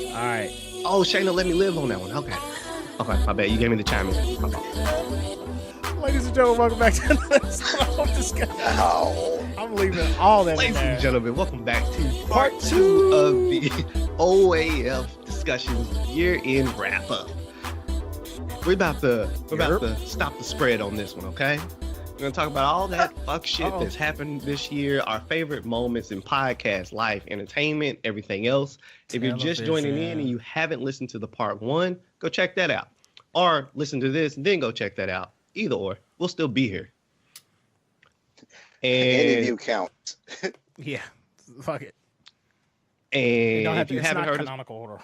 All right. Oh, Shayna, let me live on that one. Okay. Okay, my bad. You gave me the chime in. My fault. Ladies and gentlemen, welcome back to this Oafdiscussions. I'm leaving all that in Ladies there. and gentlemen, welcome back to part 2 of the OAF Discussions year-end wrap-up. We're about to stop the spread on this one, okay? We're going to talk about all that fuck shit that's happened this year, our favorite moments in podcast, life, entertainment, everything else. If you're just joining in and you haven't listened to the part 1, go check that out. Or listen to this and then go check that out. Either or, we'll still be here. And any view counts. Yeah, fuck it. And if you it's haven't not heard canonical order.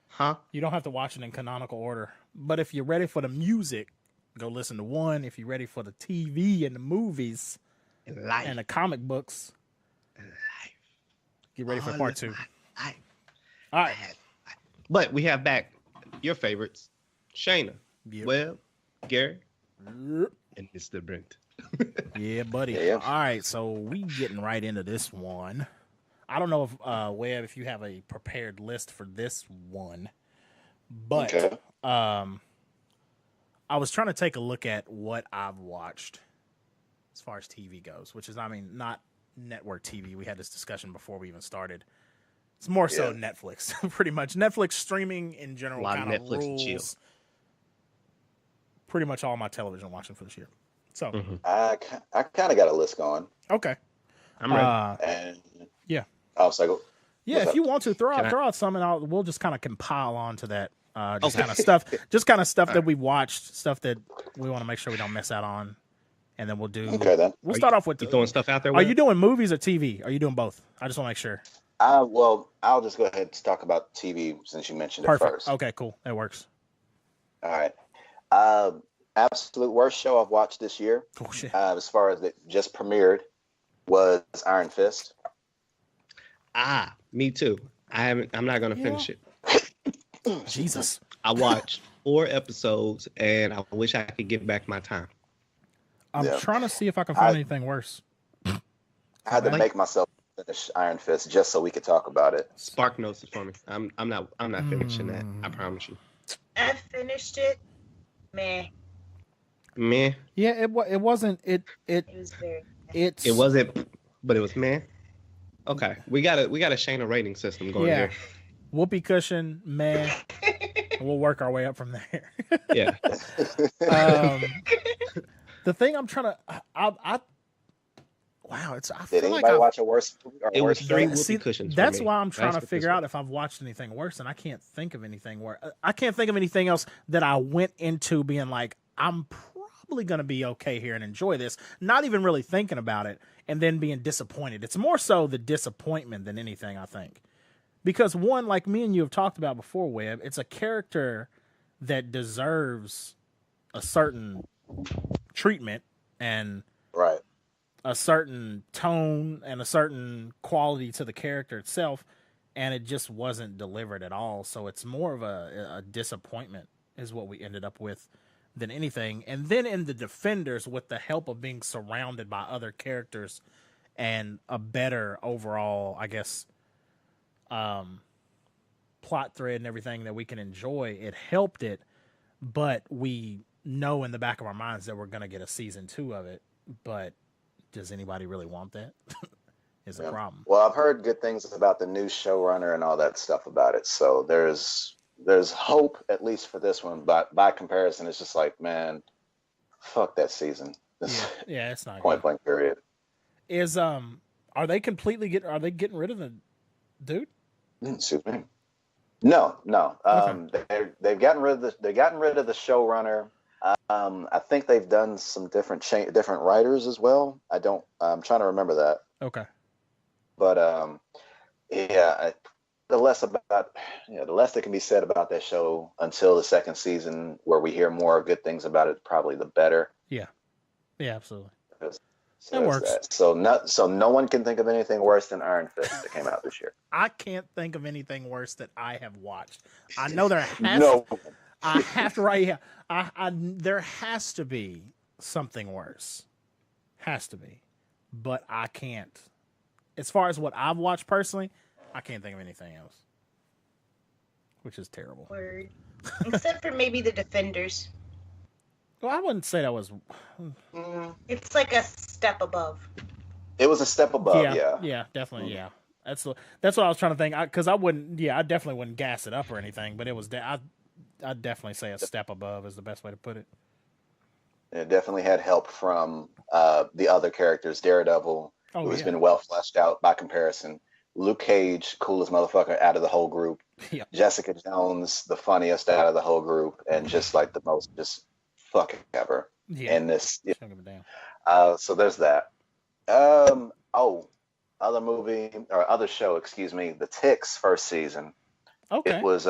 Huh? You don't have to watch it in canonical order. But if you're ready for the music, go listen to 1. If you're ready for the TV and the movies and the comic books, get ready for part 2. All right. But we have back your favorites, Shayna, Webb, Gary, and Mr. Brent. Yeah, buddy. Yeah. All right, so we getting right into this one. I don't know if Webb, if you have a prepared list for this one, but Okay. I was trying to take a look at what I've watched as far as TV goes, which is, I mean, not network TV. We had this discussion before we even started. It's more so Netflix, pretty much. Netflix streaming in general kind of Netflix and chill. rules pretty much all my television watching for this year. So, I kind of got a list going. okay. I'm ready. And Yeah. I was like, Yeah, if you want to throw out some, and we'll just kind of compile onto that. Kind of stuff that we watched, stuff that we want to make sure we don't miss out on, and then we'll do. okay then. We'll start off with You throwing stuff out there? Are you doing movies or TV? Are you doing both? I just want to make sure. Well, I'll just go ahead and talk about TV since you mentioned it Perfect. first. Okay, cool. That works. All right. Absolute worst show I've watched this year, Oh shit. as far as it just premiered, was Iron Fist. Me too. I'm not gonna finish it. Jesus. I watched 4 episodes, and I wish I could get back my time. I'm trying to see if I can find anything worse. I had to make myself finish Iron Fist just so we could talk about it. Spark notes it for me. I'm not finishing that. I promise you. I finished it. Meh. Meh. Yeah, it wasn't. It was very. It wasn't, but it was meh. Okay, we got a Shayna rating system going here. Whoopee cushion, man. We'll work our way up from there. Yeah. The thing I'm trying to, wow, it's. I feel Did like anybody watch a worse? It was 3 Yeah, whoopee see, cushions. for that's me. why I'm trying That's to what figure this out if I've watched anything worse, and I can't think of anything worse. I can't think of anything else that I went into being like, I'm probably going to be okay here and enjoy this, not even really thinking about it, and then being disappointed. It's more so the disappointment than anything, I think. Because one, like me and you have talked about before, Webb, it's a character that deserves a certain treatment and Right. a certain tone and a certain quality to the character itself, and it just wasn't delivered at all. So it's more of a disappointment is what we ended up with than anything. And then in the Defenders, with the help of being surrounded by other characters and a better overall, I guess, plot thread and everything that we can enjoy, it helped it. But we know in the back of our minds that we're going to get a season 2 of it. But does anybody really want that? Is a problem. Well, I've heard good things about the new showrunner and all that stuff about it. So there's hope, at least for this one. But by comparison, it's just like, man, fuck that season. Yeah, it's not Point good. blank period. Is are they getting rid of the dude? Excuse me. No. They've gotten rid of the showrunner. I think they've done some different writers as well. I'm trying to remember that. Okay. But the less that can be said about that show until the second season, where we hear more good things about it, probably the better. Yeah, absolutely. So That works. that. So no one can think of anything worse than Iron Fist that came out this year. I can't think of anything worse that I have watched. I know there has. No. I have to right here. There has to be something worse. Has to be, but I can't. As far as what I've watched personally, I can't think of anything else. which is terrible. Word. Except for maybe the Defenders. Well, I wouldn't say that was. It's like a step above. It was a step above, yeah. Yeah, definitely, yeah. That's what I was trying to think. Because I wouldn't, I definitely wouldn't gas it up or anything. But it was, I'd definitely say a step above is the best way to put it. It definitely had help from the other characters. Daredevil, who has been well fleshed out by comparison. Luke Cage, coolest motherfucker out of the whole group. Yeah. Jessica Jones, the funniest out of the whole group, and just like the most just fucking ever. Yeah. And this, Don't give a damn. so there's that. Other movie or other show, excuse me, The Ticks first season. Okay. It was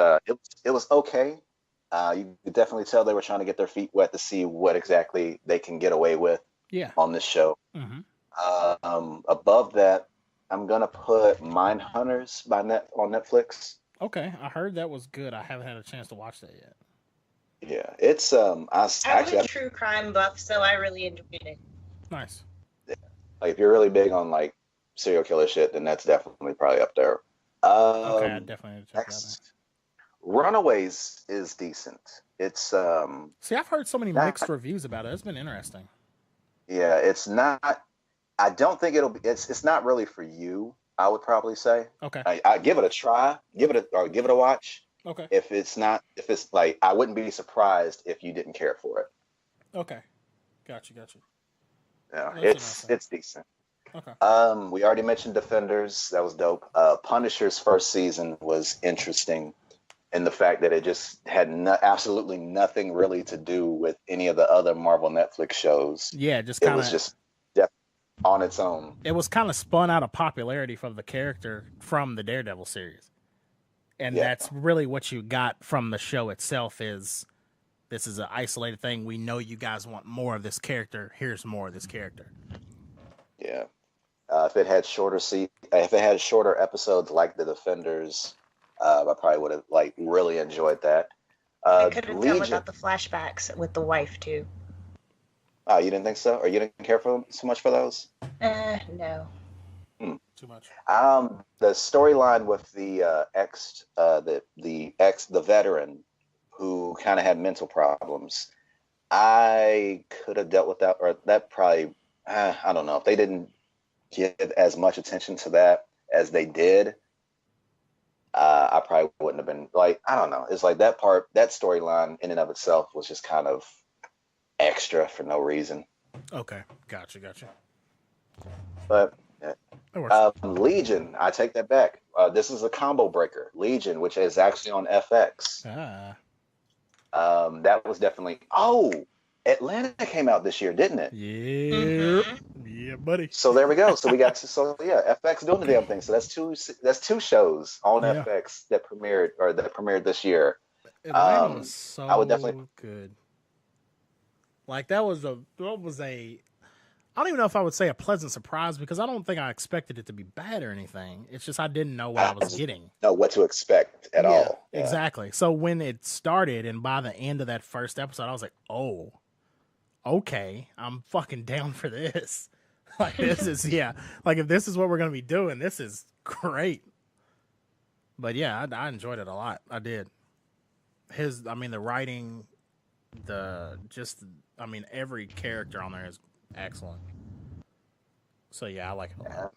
okay. You could definitely tell they were trying to get their feet wet to see what exactly they can get away with. Yeah. On this show. Mm-hmm. Above that, I'm gonna put Mindhunters on Netflix. Okay, I heard that was good. I haven't had a chance to watch that yet. Yeah, it's I'm a true crime buff, so I really enjoyed it. Nice. Like if you're really big on like serial killer shit, then that's definitely probably up there. Okay, I definitely need to check that out. Runaways is decent. It's See, I've heard so many mixed reviews about it. It's been interesting. Yeah, it's not. I don't think it'll be. It's not really for you. I would probably say. Okay. I give it a try. Give it a watch. Okay. If it's like, I wouldn't be surprised if you didn't care for it. Okay. Gotcha. Yeah, Well, it's decent. Okay. We already mentioned Defenders. That was dope. Punisher's first season was interesting in the fact that it just had absolutely nothing really to do with any of the other Marvel Netflix shows. Yeah, it was just on its own. It was kind of spun out of popularity from the character from the Daredevil series. And that's really what you got from the show itself is this is an isolated thing. We know you guys want more of this character. Here's more of this character. Yeah. If it had shorter episodes like the Defenders, I probably would have like really enjoyed that. I couldn't tell without the flashbacks with the wife too. Oh, you didn't think so, or you didn't care for so much for those? No. Too much. The storyline with the the veteran who kind of had mental problems, I could have dealt with that, or that probably, I don't know, if they didn't give as much attention to that as they did, I probably wouldn't have been like, I don't know. It's like that storyline in and of itself was just kind of extra for no reason. Okay. Gotcha. But That works. Legion, I take that back. This is a combo breaker. Legion, which is actually on FX. That was definitely. Oh, Atlanta came out this year, didn't it? Yeah, yeah, buddy. So there we go. So we got FX doing the damn thing. So that's two shows on FX that premiered this year. Atlanta was so I would definitely good. Like that was a. I don't even know if I would say a pleasant surprise because I don't think I expected it to be bad or anything. It's just I didn't know what I was getting. Know what to expect at all. Yeah. Exactly. So when it started and by the end of that first episode, I was like, oh, okay, I'm fucking down for this. Like this is like if this is what we're gonna be doing, this is great. But yeah, I enjoyed it a lot. I did. The writing, every character on there is excellent. So yeah, I like it a lot.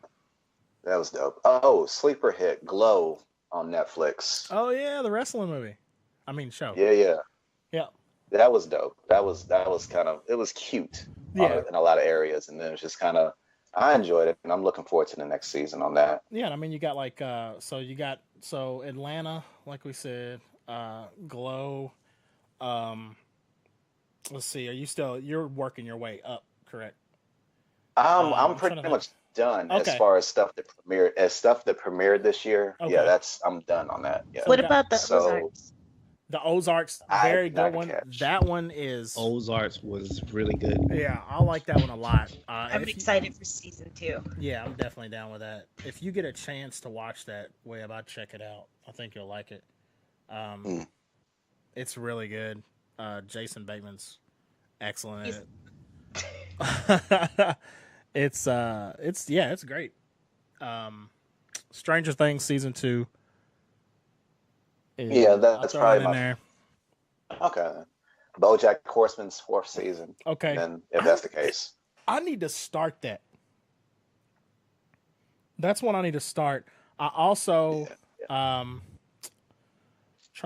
That was dope. Oh, sleeper hit Glow on Netflix. Oh yeah, the wrestling movie. Show. Yeah. That was dope. That was kind of, it was cute in a lot of areas, and then it was just kind of, I enjoyed it, and I'm looking forward to the next season on that. Yeah, you got like so Atlanta, like we said, Glow. Let's see, you're working your way up, correct? I'm pretty much done as far as stuff that premiered this year. Okay. Yeah, I'm done on that. Yeah. What about the Ozarks? The Ozarks, very good one. That one is Ozarks was really good. Yeah, I like that one a lot. I'm excited for season 2. Yeah, I'm definitely down with that. If you get a chance to watch that, Webb, I'd check it out. I think you'll like it. It's really good. Jason Bateman's excellent in it. It's great. Stranger Things season 2 Yeah, that's probably in there. Okay. BoJack Horseman's 4th season. Okay. Then, if that's the case, I need to start that. That's one I need to start. I also, trying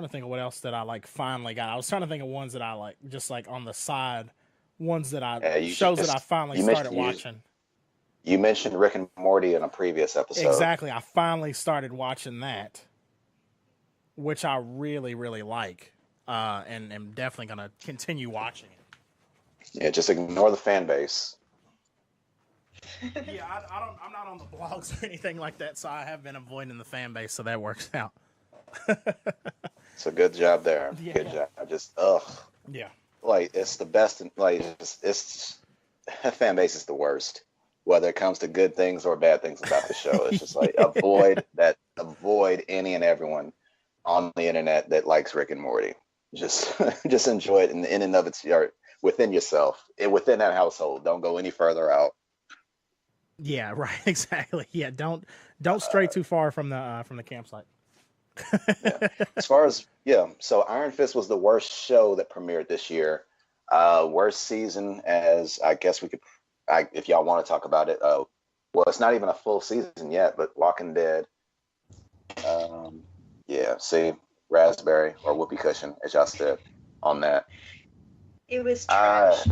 to think of what else that I like finally got. I was trying to think of ones that I like, just like on the side, ones that shows that I finally started watching. You mentioned Rick and Morty in a previous episode. Exactly. I finally started watching that, which I really, really like. And am definitely going to continue watching it. Yeah, just ignore the fan base. Yeah, I'm not on the blogs or anything like that, so I have been avoiding the fan base, so that works out. It's a good job there. Yeah. Good job. Yeah. Like, it's the best. It's fan base is the worst, whether it comes to good things or bad things about the show. It's just like avoid any and everyone on the internet that likes Rick and Morty. Just enjoy it in and of its within yourself, within that household. Don't go any further out. Yeah, right. Exactly. Yeah, don't stray too far from the campsite. Yeah. As far as so Iron Fist was the worst show that premiered this year. Worst season, as I guess we could, if y'all want to talk about it. Well, it's not even a full season yet, but Walking Dead. See, raspberry or whoopee cushion, as y'all said on that. It was trash.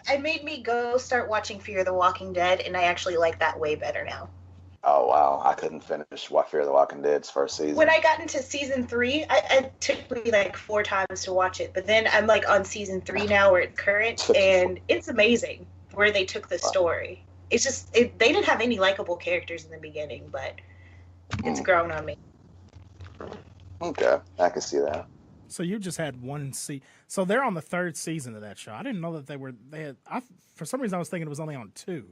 I made me go start watching Fear the Walking Dead, and I actually like that way better now. Oh, wow. I couldn't finish Fear the Walking Dead's first season. When I got into season 3, it took me like 4 times to watch it. But then I'm like on season 3 now where it's current, and it's amazing where they took the story. It's just, they didn't have any likable characters in the beginning, but it's grown on me. Okay, I can see that. So you just had one so they're on the 3rd season of that show. I didn't know that for some reason I was thinking it was only on 2.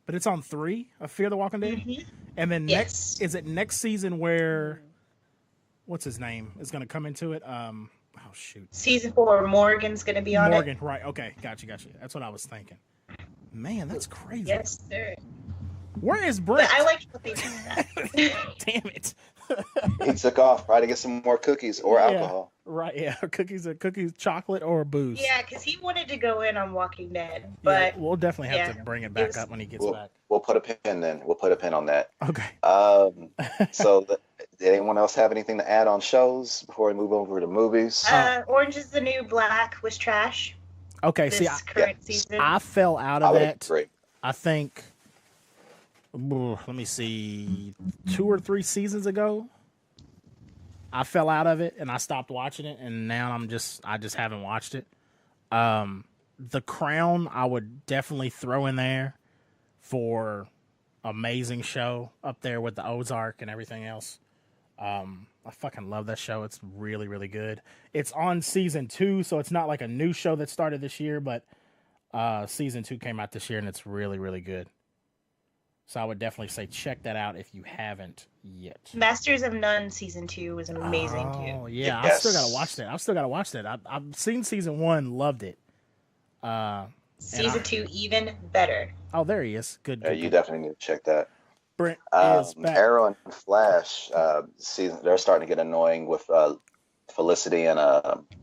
But it's on 3 of Fear the Walking Dead? Mm-hmm. And then is it next season where what's his name is going to come into it? Season 4, Morgan's going to be on it. Morgan, right. Okay, gotcha. That's what I was thinking. Man, that's crazy. Yes, sir. Where is Brent? But I like what they did that. Damn it. He took off, probably to get some more cookies or alcohol. Right, yeah. Cookies, chocolate, or booze. Yeah, because he wanted to go in on Walking Dead. But we'll definitely have to bring it back up when he gets back. We'll put a pin then. We'll put a pin on that. Okay. So did anyone else have anything to add on shows before we move over to movies? Orange is the New Black was trash. Okay, current season. I fell out of that. Agree. I think, let me see, 2 or 3 seasons ago, I fell out of it and I stopped watching it, and now I just haven't watched it. The Crown, I would definitely throw in there for amazing show up there with the Ozark and everything else. I fucking love that show. It's really, really good. It's on season 2, so it's not like a new show that started this year, but season 2 came out this year, and it's really, really good. So I would definitely say check that out if you haven't yet. Masters of None season 2 was amazing too. Oh yeah, yes. I still gotta watch that. I've seen season 1, loved it. Season 2 even better. Oh, there he is. Good. You definitely need to check that. Brent is back. Arrow and Flash season, they're starting to get annoying with Felicity and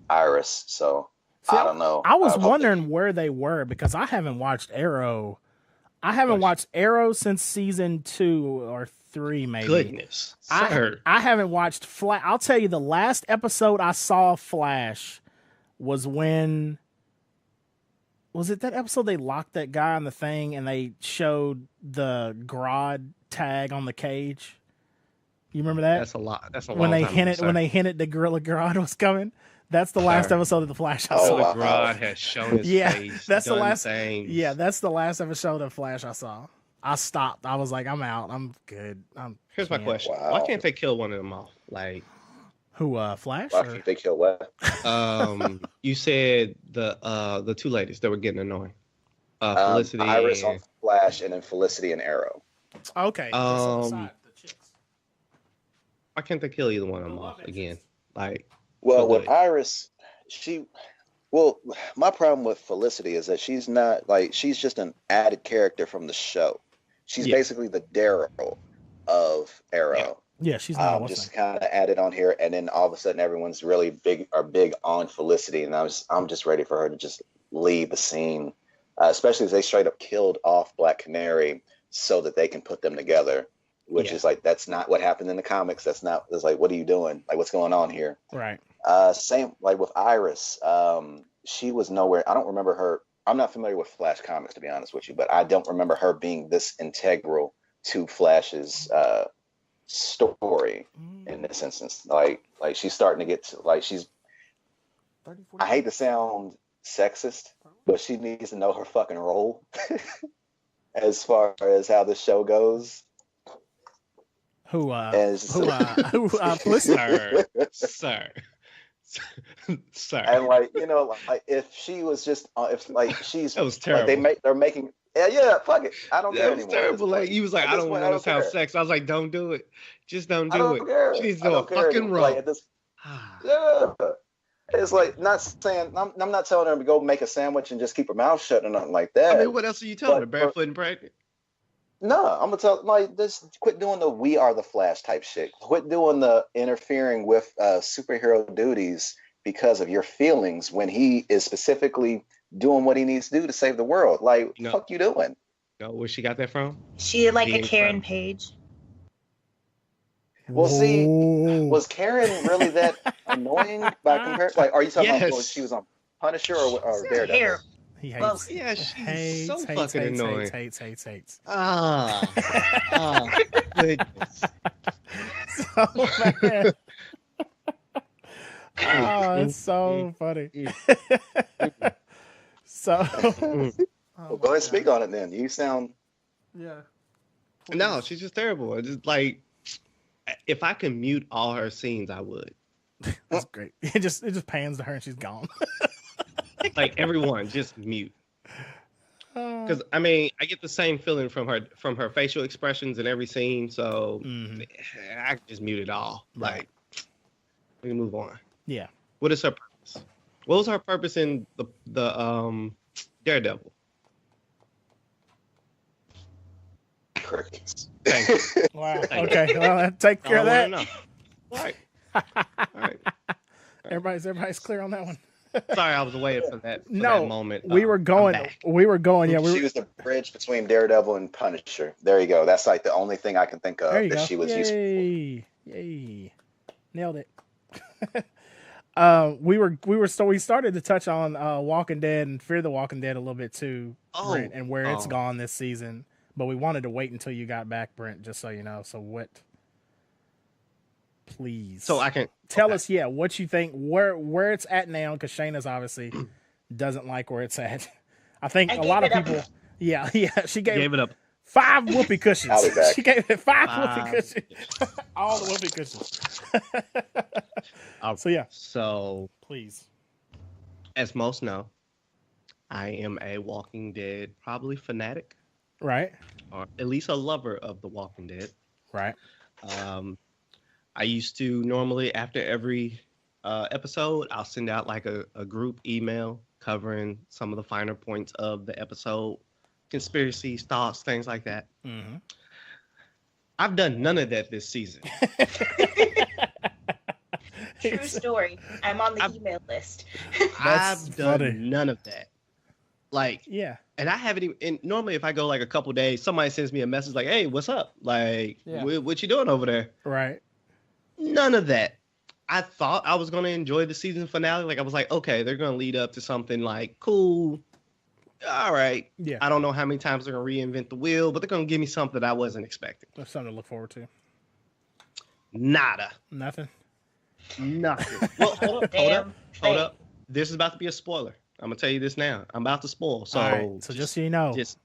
Iris. So I don't know. I was wondering where they were because I haven't watched Arrow. I haven't watched Arrow since season 2 or 3, maybe. Goodness, sir. I haven't watched Flash. I'll tell you, the last episode I saw Flash was when. Was it that episode they locked that guy on the thing and they showed the Grodd tag on the cage? You remember that? That's a lot. That's a when long they time hinted ago, when they hinted the Gorilla Grodd was coming. That's the last episode of the Flash I saw. wow. Grodd has shown his face. That's the last. Things. Yeah, that's the last episode of Flash I saw. I stopped. I was like, I'm out. I'm good. Here's my question: Wow. Why can't they kill one of them off? Like who? Flash? Why can't they kill what? You said the 2 ladies that were getting annoying. Felicity, Iris on Flash, and then Felicity and Arrow. Okay. The chicks. Why can't they kill either one of them off again? Like. Well, with Iris, my problem with Felicity is that she's not she's just an added character from the show. She's basically the Daryl of Arrow. Yeah, she's not just kind of added on here, and then all of a sudden everyone's really big on Felicity, and I'm just ready for her to just leave the scene, especially as they straight up killed off Black Canary so that they can put them together, which is like, that's not what happened in the comics. It's like, what are you doing? Like, what's going on here? Right. Same like with Iris. She was nowhere. I don't remember her. I'm not familiar with Flash comics, to be honest with you, but I don't remember her being this integral to Flash's story in this instance. Like she's starting to get to, like, she's, I hate to sound sexist, but she needs to know her fucking role as far as how the show goes. Sir. And like, you know, like if she was just if like she's, that was terrible. Like they're making fuck it, I don't care anymore. Terrible. Like, he was like, I don't want to sound sex. I was like, don't do it, just don't do it. Care. She's doing a fucking role. Like, it's like, not saying I'm not telling her to go make a sandwich and just keep her mouth shut or nothing like that. I mean, what else are you telling her? Barefoot and pregnant? No, I'm gonna tell, like, this. Quit doing the "We Are the Flash" type shit. Quit doing the interfering with superhero duties because of your feelings when he is specifically doing what he needs to do to save the world. Like, fuck you doing? No, where she got that from? She had like a Karen page. Well, see, was Karen really that annoying by comparison? Like, are you talking about when she was on Punisher or Daredevil? He hates. Yeah, she's so fucking annoying. Hates. Goodness. So bad. It's so funny. So. Well, go ahead and speak on it then. You sound. Yeah. No, she's just terrible. It's just like, if I could mute all her scenes, I would. That's great. It just pans to her and she's gone. Like, everyone, just mute. Because I mean, I get the same feeling from her facial expressions in every scene, so I can just mute it all. Like, we can move on. Yeah. What is her purpose? What was her purpose in the Daredevil? Crickets. Thank you. Wow. Okay. Well, take care of that. All right. Everybody's clear on that one. Sorry, I was waiting for that. No, that moment. We were going. Yeah, she was the bridge between Daredevil and Punisher. There you go. That's like the only thing I can think of that she was useful for. Yay! Nailed it. We started to touch on Walking Dead and Fear the Walking Dead a little bit too, Brent, and where it's gone this season. But we wanted to wait until you got back, Brent, just so you know. So what? Please. So I can tell us, what you think, where it's at now, because Shayna's obviously doesn't like where it's at. I think a lot of people. Yeah, she gave it up. 5 whoopee cushions. She gave it 5 whoopee cushions. All the whoopee cushions. So please. As most know, I am a Walking Dead probably fanatic. Right. Or at least a lover of The Walking Dead. Right. I used to normally, after every episode, I'll send out like a group email covering some of the finer points of the episode, conspiracies, thoughts, things like that. Mm-hmm. I've done none of that this season. True story. I'm on the email list. I've done none of that. Like, yeah. And I haven't even, and normally if I go like a couple days, somebody sends me a message like, hey, what's up? Like, what you doing over there? Right. None of that. I thought I was going to enjoy the season finale. Like, I was like, okay, they're going to lead up to something like, cool. All right. Yeah. I don't know how many times they're going to reinvent the wheel, but they're going to give me something that I wasn't expecting. That's something to look forward to. Nada. Nothing. Well, hold up. This is about to be a spoiler. I'm going to tell you this now. I'm about to spoil. So, right. So just so you know. Just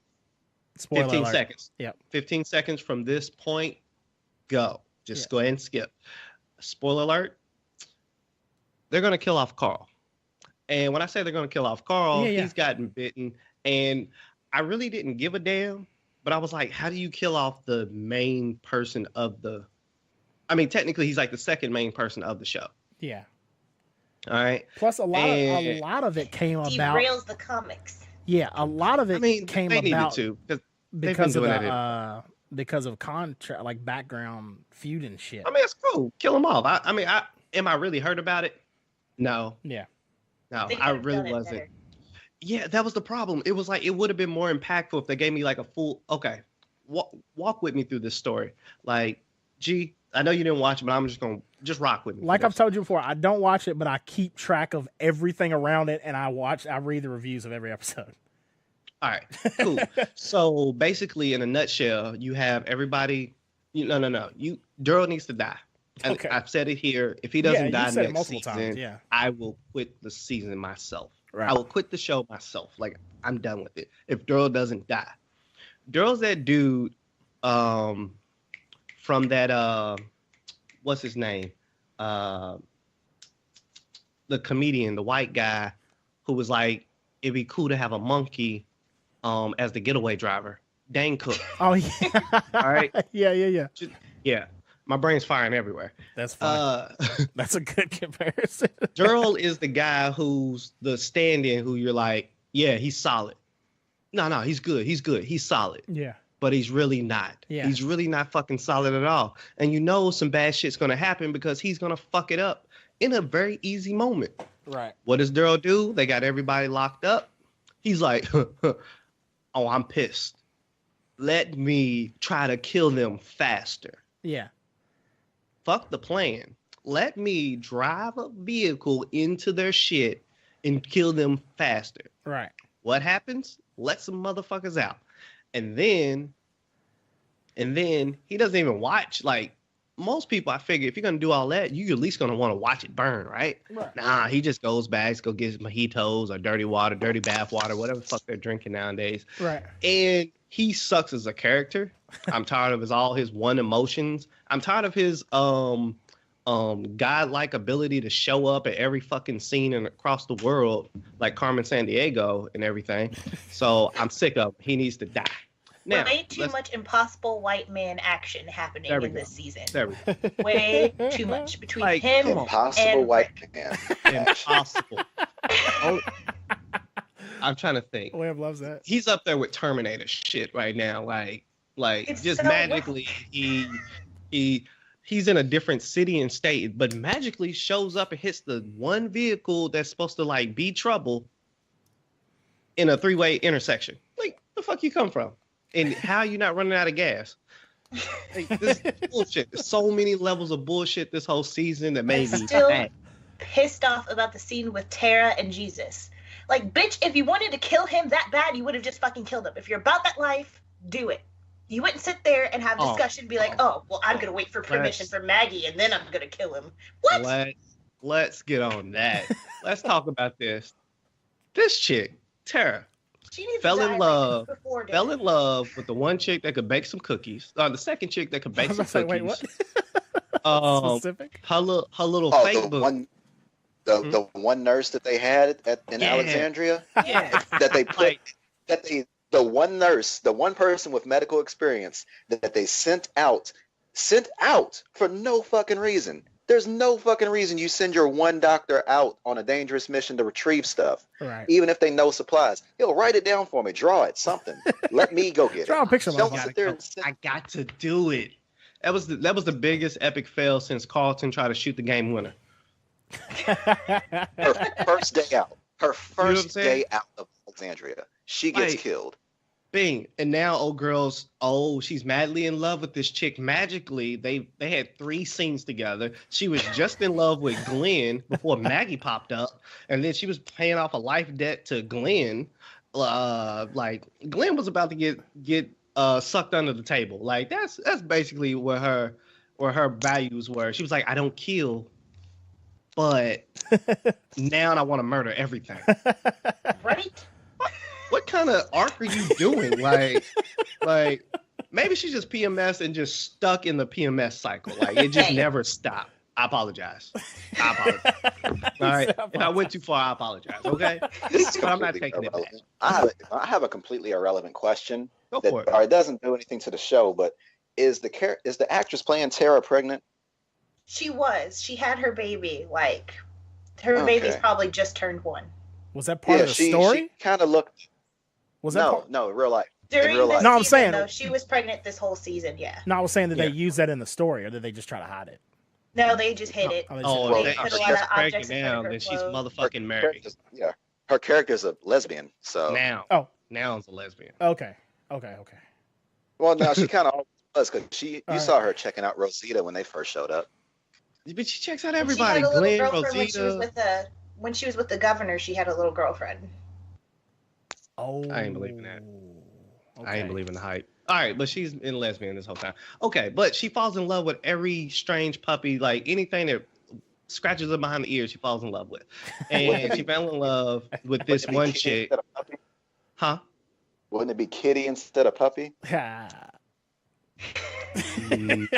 spoiler 15 alert. seconds. Yep. 15 seconds from this point, go. Just go ahead and skip. Spoiler alert. They're going to kill off Carl. And when I say they're going to kill off Carl, he's gotten bitten. And I really didn't give a damn. But I was like, how do you kill off the main person of the... I mean, technically, he's like the second main person of the show. Yeah. All right. Plus, a lot of it came about... Derails the comics. Yeah, a lot of it came about... They needed to. Because of because of contract, like background feud and shit. I mean, it's cool. Kill them off. Am I really hurt about it? No. Yeah. No, They I could've really done it wasn't. better. Yeah, that was the problem. It was like it would have been more impactful if they gave me like a full. Okay, walk with me through this story. Like, G, I know you didn't watch it, but I'm just gonna rock with me. Like I've told you before, I don't watch it, but I keep track of everything around it, and I read the reviews of every episode. All right, cool. So basically, in a nutshell, you have everybody. No. Daryl needs to die. And Okay. I've said it here. If he doesn't die said it next multiple season, times, yeah. I will quit the season myself. Right. I will quit the show myself. Like, I'm done with it. If Daryl doesn't die. Daryl's that dude from that what's his name? The comedian, the white guy who was like, it'd be cool to have a monkey as the getaway driver. Dane Cook. Oh yeah. All right. Yeah. Yeah. My brain's firing everywhere. That's fine. That's a good comparison. Daryl is the guy who's the stand-in who you're like, yeah, he's solid. No, he's good. He's solid. Yeah. But he's really not. Yeah. He's really not fucking solid at all. And you know some bad shit's going to happen because he's going to fuck it up in a very easy moment. Right. What does Daryl do? They got everybody locked up. He's like, oh, I'm pissed. Let me try to kill them faster. Yeah. Fuck the plan. Let me drive a vehicle into their shit and kill them faster. Right. What happens? Let some motherfuckers out. And then he doesn't even watch. Like, most people, I figure, if you're going to do all that, you're at least going to want to watch it burn, right? Nah, he just goes back, go get his mojitos or dirty water, dirty bath water, whatever the fuck they're drinking nowadays. Right. And he sucks as a character. I'm tired of all his one emotions. I'm tired of his godlike ability to show up at every fucking scene and across the world like Carmen Sandiego and everything. So I'm sick of him. He needs to die. Now, way too much impossible white man action happening in this season. There we go. Way too much between Like, him Impossible and white man. Impossible. Oh, I'm trying to think. Webb loves that. He's up there with Terminator shit right now. Like It's just so magically he's in a different city and state, but magically shows up and hits the one vehicle that's supposed to like be trouble in a three-way intersection. Like, the fuck you come from? And how you not running out of gas? Like, this is bullshit. There's so many levels of bullshit this whole season that made me still mad. pissed off about the scene with Tara and Jesus. Like, bitch, if you wanted to kill him that bad, you would have just fucking killed him. If you're about that life, do it. You wouldn't sit there and have discussion, be like, oh, well, I'm going to wait for permission from Maggie, and then I'm going to kill him. What? Let's get on that. Let's talk about this. This chick, Tara, She needs fell to in die love. before Fell death. in love with the one chick that could bake some cookies. The second chick that could bake some cookies. Wait, what? Specific? Her little Oh, Facebook. the one nurse that they had in Alexandria. Yeah. That they put the one nurse, the one person with medical experience that they sent out for no fucking reason. There's no fucking reason you send your one doctor out on a dangerous mission to retrieve stuff. Right. Even if they know supplies. He'll write it down for me, draw it, something. Let me go get Draw it. a picture of Don't it. sit there and send I got to do it. That was the biggest epic fail since Carlton tried to shoot the game winner. her first day out. Her first saying? day out of Alexandria. She gets Like, killed. Bing. And now old girl's she's madly in love with this chick. Magically, they had 3 scenes together. She was just in love with Glenn before Maggie popped up, and then she was paying off a life debt to Glenn. Like, Glenn was about to get sucked under the table. Like, that's basically where her values were. She was like, I don't kill, but now I want to murder everything. Right? What kind of arc are you doing? Like maybe she's just PMS and just stuck in the PMS cycle. Like, it just never stopped. I apologize. All right. If I went too far, I apologize. Okay. This is But I'm not completely taking it back. irrelevant. I have a completely irrelevant question. Go for it. Or it doesn't do anything to the show, but is the actress playing Tara pregnant? She was. She had her baby. Like, her Okay. baby's probably just turned 1. Was that part of the story? She kind of looked. Was that No, real life. During real this life. No, I'm season, saying- though, she was pregnant this whole season. Yeah. No, I was saying that they Yeah. use that in the story, or did they just try to hide it? No, they just hid it. Oh, they Oh, said- if, They they, put if a she lot gets of pregnant objects in front now, of her then she's clothes. motherfucking married. Yeah, her character's a lesbian. So Now Oh. it's a lesbian. Okay. well, now she kind of was because you All saw her checking out Rosita when they first showed up. But she checks out And everybody. She had a little Glenn, girlfriend when she was Rosita. with the governor. She had a little girlfriend. Oh, I ain't believing that. Okay. I ain't believing the hype. All right, but she's in lesbian this whole time. Okay, but she falls in love with every strange puppy, like anything that scratches her behind the ears, she falls in love with. And she fell in love with this Wouldn't it be one Kitty chick. instead of Puppy? Huh? Wouldn't it be Kitty instead of Puppy? Mm,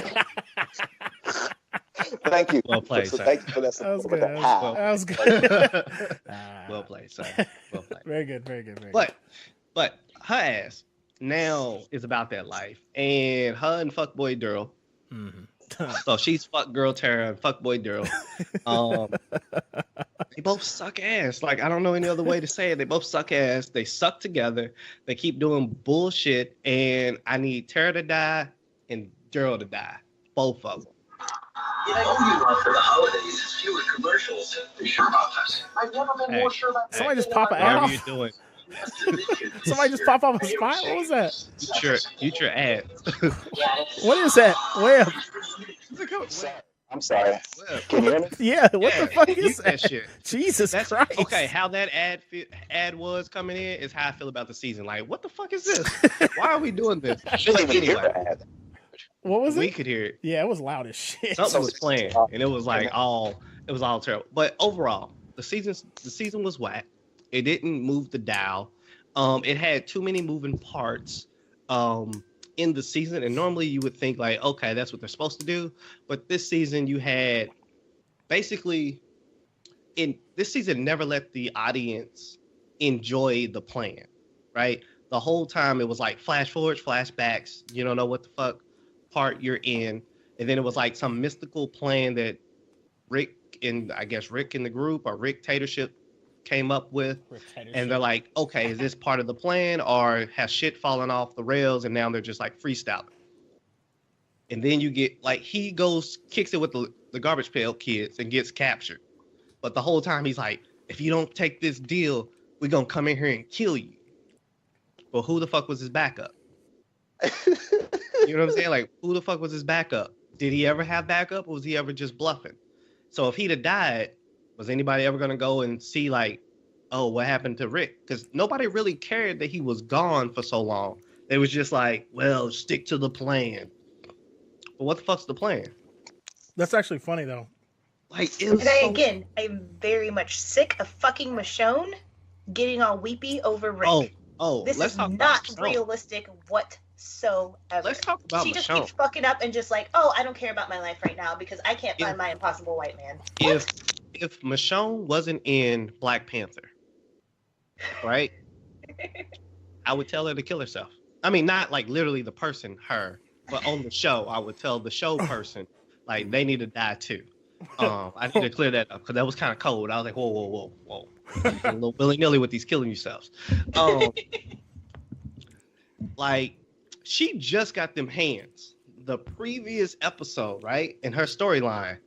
Thank you. Well played, So sir. thank you for that That was support good. with That that was, how. that was good. well played, sir. Well played. Very good. Very good. Very But her ass now is about that life. And her and fuckboy Daryl. good. So she's fuck girl Tara and fuckboy Daryl. They both suck ass. Like, I don't know any other way to say it. They both suck ass. They suck together. They keep doing bullshit. And I need Tara to die and Daryl to die. Both of them. I owe you one for the holidays. It's fewer commercials. Are you sure about that? I've never been more sure about that. Somebody just pop an Whatever off. you're doing, Somebody just pop off a spine. What was that? eat your ass. What is that? Web. I'm sorry. Well, Can you hear me? Yeah. What the fuck mute is that that? shit. Jesus That's Christ. okay. How that ad was coming in is how I feel about the season. Like, what the fuck is this? Why are we doing this? Shouldn't even hear Anyway, that. What was we it? could hear it. Yeah, it was loud as shit. Something was playing, and it was like it was all terrible. But overall, the season was whack. It didn't move the dial. It had too many moving parts in the season, and normally you would think like, okay, that's what they're supposed to do. But this season, you had basically this season never let the audience enjoy the plan, right? The whole time it was like flash forwards, flashbacks. You don't know what the fuck part you're in, and then it was like some mystical plan that Rick and the group or Rick Tatership came up with, and they're like, okay, is this part of the plan or has shit fallen off the rails and now they're just like freestyling? And then you get like he kicks it with the garbage pail kids and gets captured, but the whole time he's like, if you don't take this deal, we're gonna come in here and kill you. But who the fuck was his backup? You know what I'm saying? Like, who the fuck was his backup? Did he ever have backup, or was he ever just bluffing? So if he'd have died, was anybody ever gonna go and see like, oh, what happened to Rick? Because nobody really cared that he was gone for so long. They was just like, well, stick to the plan. But what the fuck's the plan? That's actually funny though. Like, it was And I'm very much sick of fucking Michonne getting all weepy over Rick. Oh, This let's is talk not about Michonne. Realistic whatsoever. Let's talk about She just Michonne. keeps fucking up and just like, oh, I don't care about my life right now because I can't find my impossible white man. If Michonne wasn't in Black Panther, right? I would tell her to kill herself. I mean, not like literally the person, her, but on the show, I would tell the show person like they need to die too. I need to clear that up because that was kind of cold. I was like, whoa. A little willy-nilly with these killing yourselves. Like, she just got them hands. The previous episode, right? In her storyline,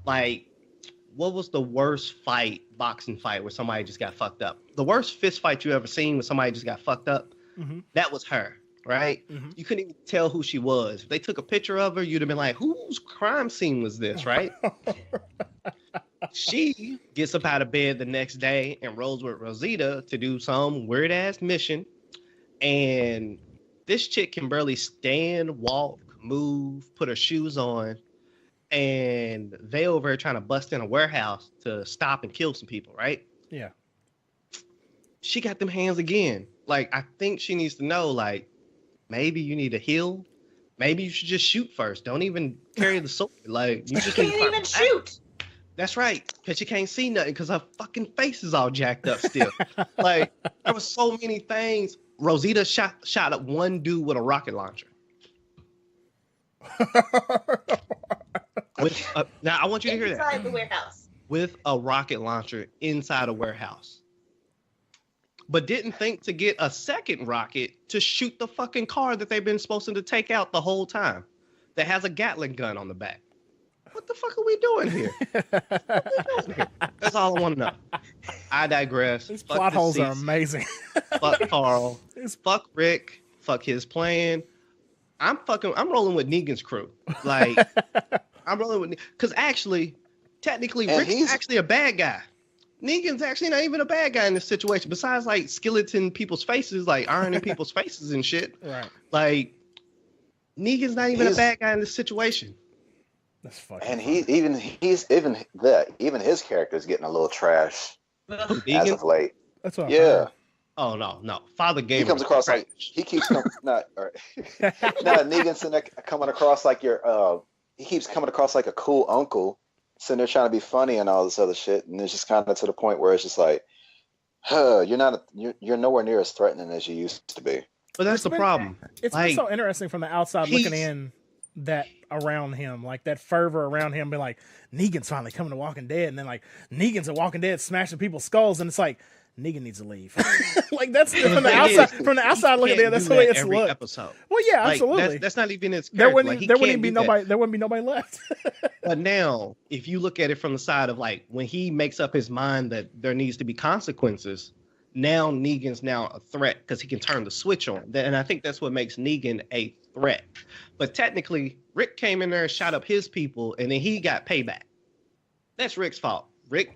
like, what was the worst boxing fight where somebody just got fucked up? The worst fist fight you ever seen where somebody just got fucked up? Mm-hmm. That was her, right? Mm-hmm. You couldn't even tell who she was. If they took a picture of her, you'd have been like, whose crime scene was this, right? She gets up out of bed the next day and rolls with Rosita to do some weird ass mission. And this chick can barely stand, walk, move, put her shoes on. And they over here trying to bust in a warehouse to stop and kill some people, right? Yeah. She got them hands again. Like, I think she needs to know, like, maybe you need to heal. Maybe you should just shoot first. Don't even carry the sword. Like, you She just can't need to even shoot. That's right, because she can't see nothing because her fucking face is all jacked up still. Like, there was so many things. Rosita shot at one dude with a rocket launcher. Now, I want you to hear that. Inside the warehouse. With a rocket launcher inside a warehouse. but didn't think to get a second rocket to shoot the fucking car that they've been supposed to take out the whole time that has a Gatling gun on the back. What the fuck are we doing here? That's all I want to know. I digress. These plot holes are amazing. Fuck Carl. Fuck Rick. Fuck his plan. I'm rolling with Negan's crew. Like, I'm rolling with, because actually, technically, Rick's actually a bad guy. Negan's actually not even a bad guy in this situation. Besides, like, skeleton people's faces, like ironing people's faces and shit. Right. Like, Negan's not even a bad guy in this situation. That's fucking. And even his character is getting a little trash as of late. That's what. Yeah. Oh no! Father Gamer. He comes across like he keeps coming. Negan's coming across like he keeps coming across like a cool uncle, sitting there trying to be funny and all this other shit, and it's just kind of to the point where it's just like, you're nowhere near as threatening as you used to be. But that's the problem. It's been so interesting from the outside looking in that around him, like that fervor around him, be like, Negan's finally coming to Walking Dead, and then like Negan's at Walking Dead smashing people's skulls, and it's like, Negan needs to leave. Like that's from the outside. From the outside looking in, that's the way it's looked. Episode. Well, yeah, absolutely. That's not even his character. There wouldn't be nobody left. But now, if you look at it from the side of like when he makes up his mind that there needs to be consequences, now Negan's now a threat because he can turn the switch on. And I think that's what makes Negan a threat. But technically, Rick came in there and shot up his people, and then he got payback. That's Rick's fault. Rick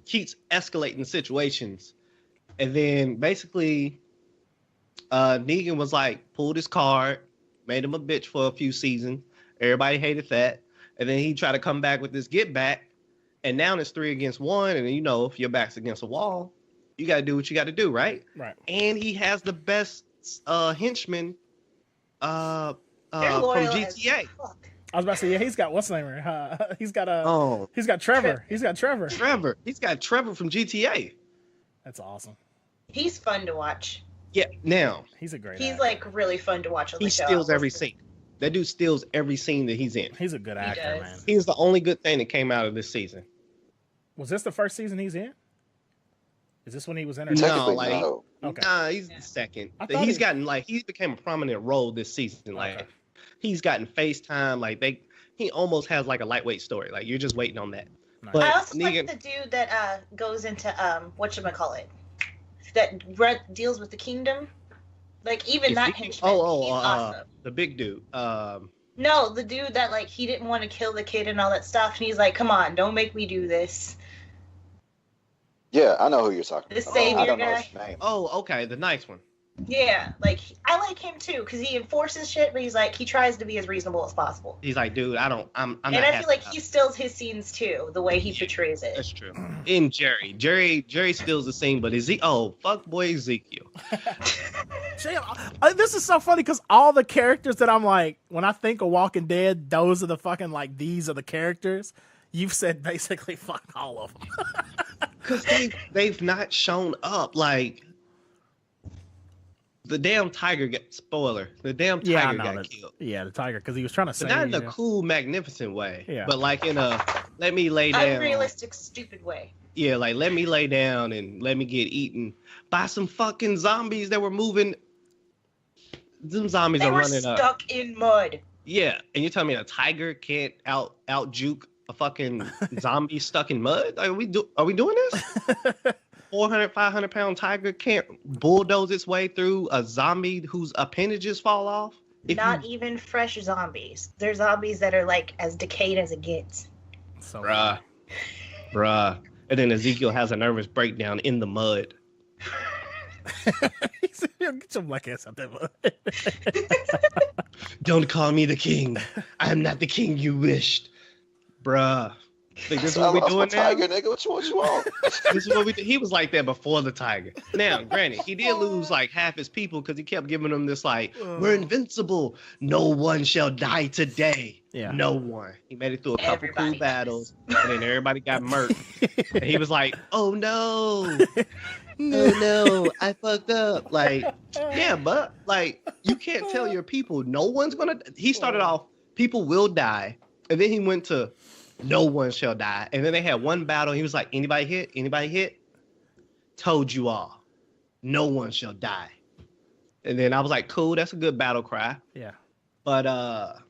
keeps escalating situations. And then basically, Negan was like, pulled his card, made him a bitch for a few seasons. Everybody hated that. And then he tried to come back with this get back. And now it's 3 against 1. And if your back's against a wall, you got to do what you got to do, right? Right. And he has the best henchman from GTA. I was about to say, yeah, he's got what's the name? He's got Trevor. He's got Trevor. He's got Trevor from GTA. That's awesome. He's fun to watch. Yeah, now he's a great. He's actor. like really fun to watch on the show. He steals every scene. That dude steals every scene that he's in. He's a good actor, man. He's the only good thing that came out of this season. Was this the first season he's in? Is this when he was in? No. Okay. Nah, he's the second. He became a prominent role this season. Like he's gotten FaceTime. Like he almost has like a lightweight story. Like you're just waiting on that. Nice. But I also like the dude that goes into whatchamacallit, that deals with the kingdom. Like even that henchman. He's awesome. The big dude. No, the dude that like he didn't want to kill the kid and all that stuff, and he's like, "Come on, don't make me do this." Yeah, I know who you're talking about. The savior I don't know guy. his name. Oh, okay, the nice one. Yeah, like I like him too because he enforces shit, but he's like he tries to be as reasonable as possible. He's like, dude, I'm and not I feel like he steals his scenes too, the way he portrays it. That's true. In Jerry steals the scene, but fuck boy Ezekiel. This is so funny because all the characters that I'm like, when I think of Walking Dead, those are the fucking like these are the characters. You've said basically fuck all of them. Because they've not shown up. Like the damn tiger got got killed. Yeah, the tiger because he was trying to say, but not in a cool, magnificent way. Yeah. But like in a let me lay down, unrealistic, stupid way. Yeah, like let me lay down and let me get eaten by some fucking zombies that were moving. Them zombies they are were running stuck in mud. Yeah, and you're telling me a tiger can't out juke a fucking zombie stuck in mud? Are we doing this? 400, 500-pound tiger can't bulldoze its way through a zombie whose appendages fall off? Even fresh zombies. They're zombies that are like as decayed as it gets. So, bruh. And then Ezekiel has a nervous breakdown in the mud. Get your black ass out there, mud. Don't call me the king. I'm not the king you wished. Bruh. Like, this is what we doing now? Tiger, nigga. What you want? This is what we do. He was like that before the tiger. Now, granted, he did lose like half his people because he kept giving them this like, we're invincible. No one shall die today. Yeah. No one. He made it through a couple cool battles, and then everybody got murked. And he was like, oh no. Oh no, I fucked up. Like, yeah, but like you can't tell your people no one's gonna. He started off, people will die, and then he went to no one shall die, and then they had one battle. He was like, anybody hit? Told you all, no one shall die. And then I was like, cool, that's a good battle cry. Yeah. But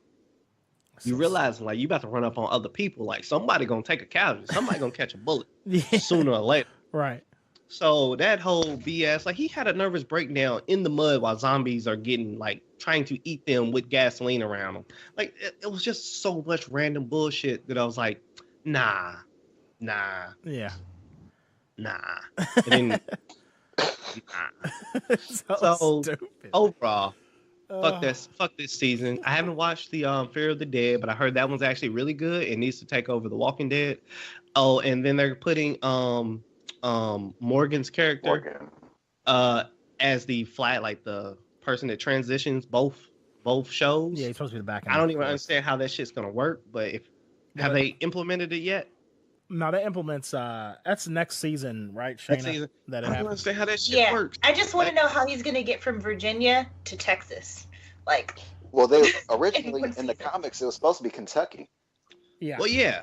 you realize like you about to run up on other people. Like somebody gonna take a casualty. Somebody gonna catch a bullet sooner or later. Right. So that whole BS, like he had a nervous breakdown in the mud while zombies are getting like trying to eat them with gasoline around them. Like it was just so much random bullshit that I was like, nah. Yeah. And then, so stupid. overall, fuck this season. I haven't watched the Fear of the Dead, but I heard that one's actually really good. It needs to take over The Walking Dead. Oh, and then they're putting Morgan's character as the like the person that transitions both shows. Yeah, he's supposed to be the back end. I don't even understand how that shit's gonna work, but have they implemented it yet? No, that implements that's next season, right, Shayna? Season. That it I don't happens. understand how that shit works. I just want to know how he's gonna get from Virginia to Texas. Like, well, they originally in the comics it was supposed to be Kentucky. Yeah. Well, yeah.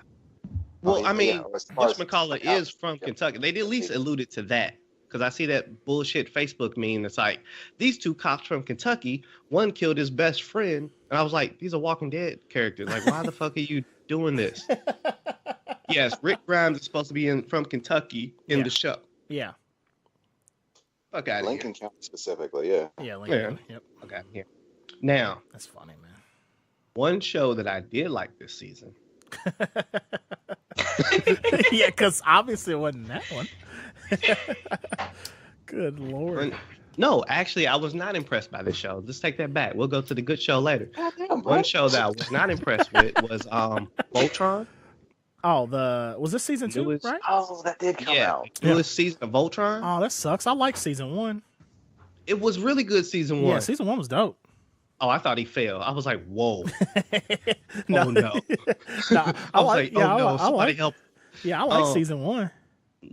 Well, I mean, whatchamacallit is from Kentucky. They at least alluded to that. Because I see that bullshit Facebook meme that's like, these two cops from Kentucky, one killed his best friend. And I was like, these are Walking Dead characters. Like, why the fuck are you doing this? Yes, Rick Grimes is supposed to be from Kentucky in the show. Yeah. Fuck out of here. Lincoln County specifically, yeah. Yeah, Lincoln. Yeah. Yep. Okay, here. Now, that's funny, man. One show that I did like this season. Yeah, because obviously it wasn't that one. Good Lord. No, actually, I was not impressed by this show. Let's take that back. We'll go to the good show later. One show that I was not impressed with was Voltron. Oh, was this season 2, right? Oh, that did come out. It was season of Voltron. Oh, that sucks. I like season 1. It was really good season 1. Yeah, season 1 was dope. Oh, I thought he failed. I was like, whoa. No. Oh, no. No, I was like, oh, no, somebody help. Yeah, I like season 1.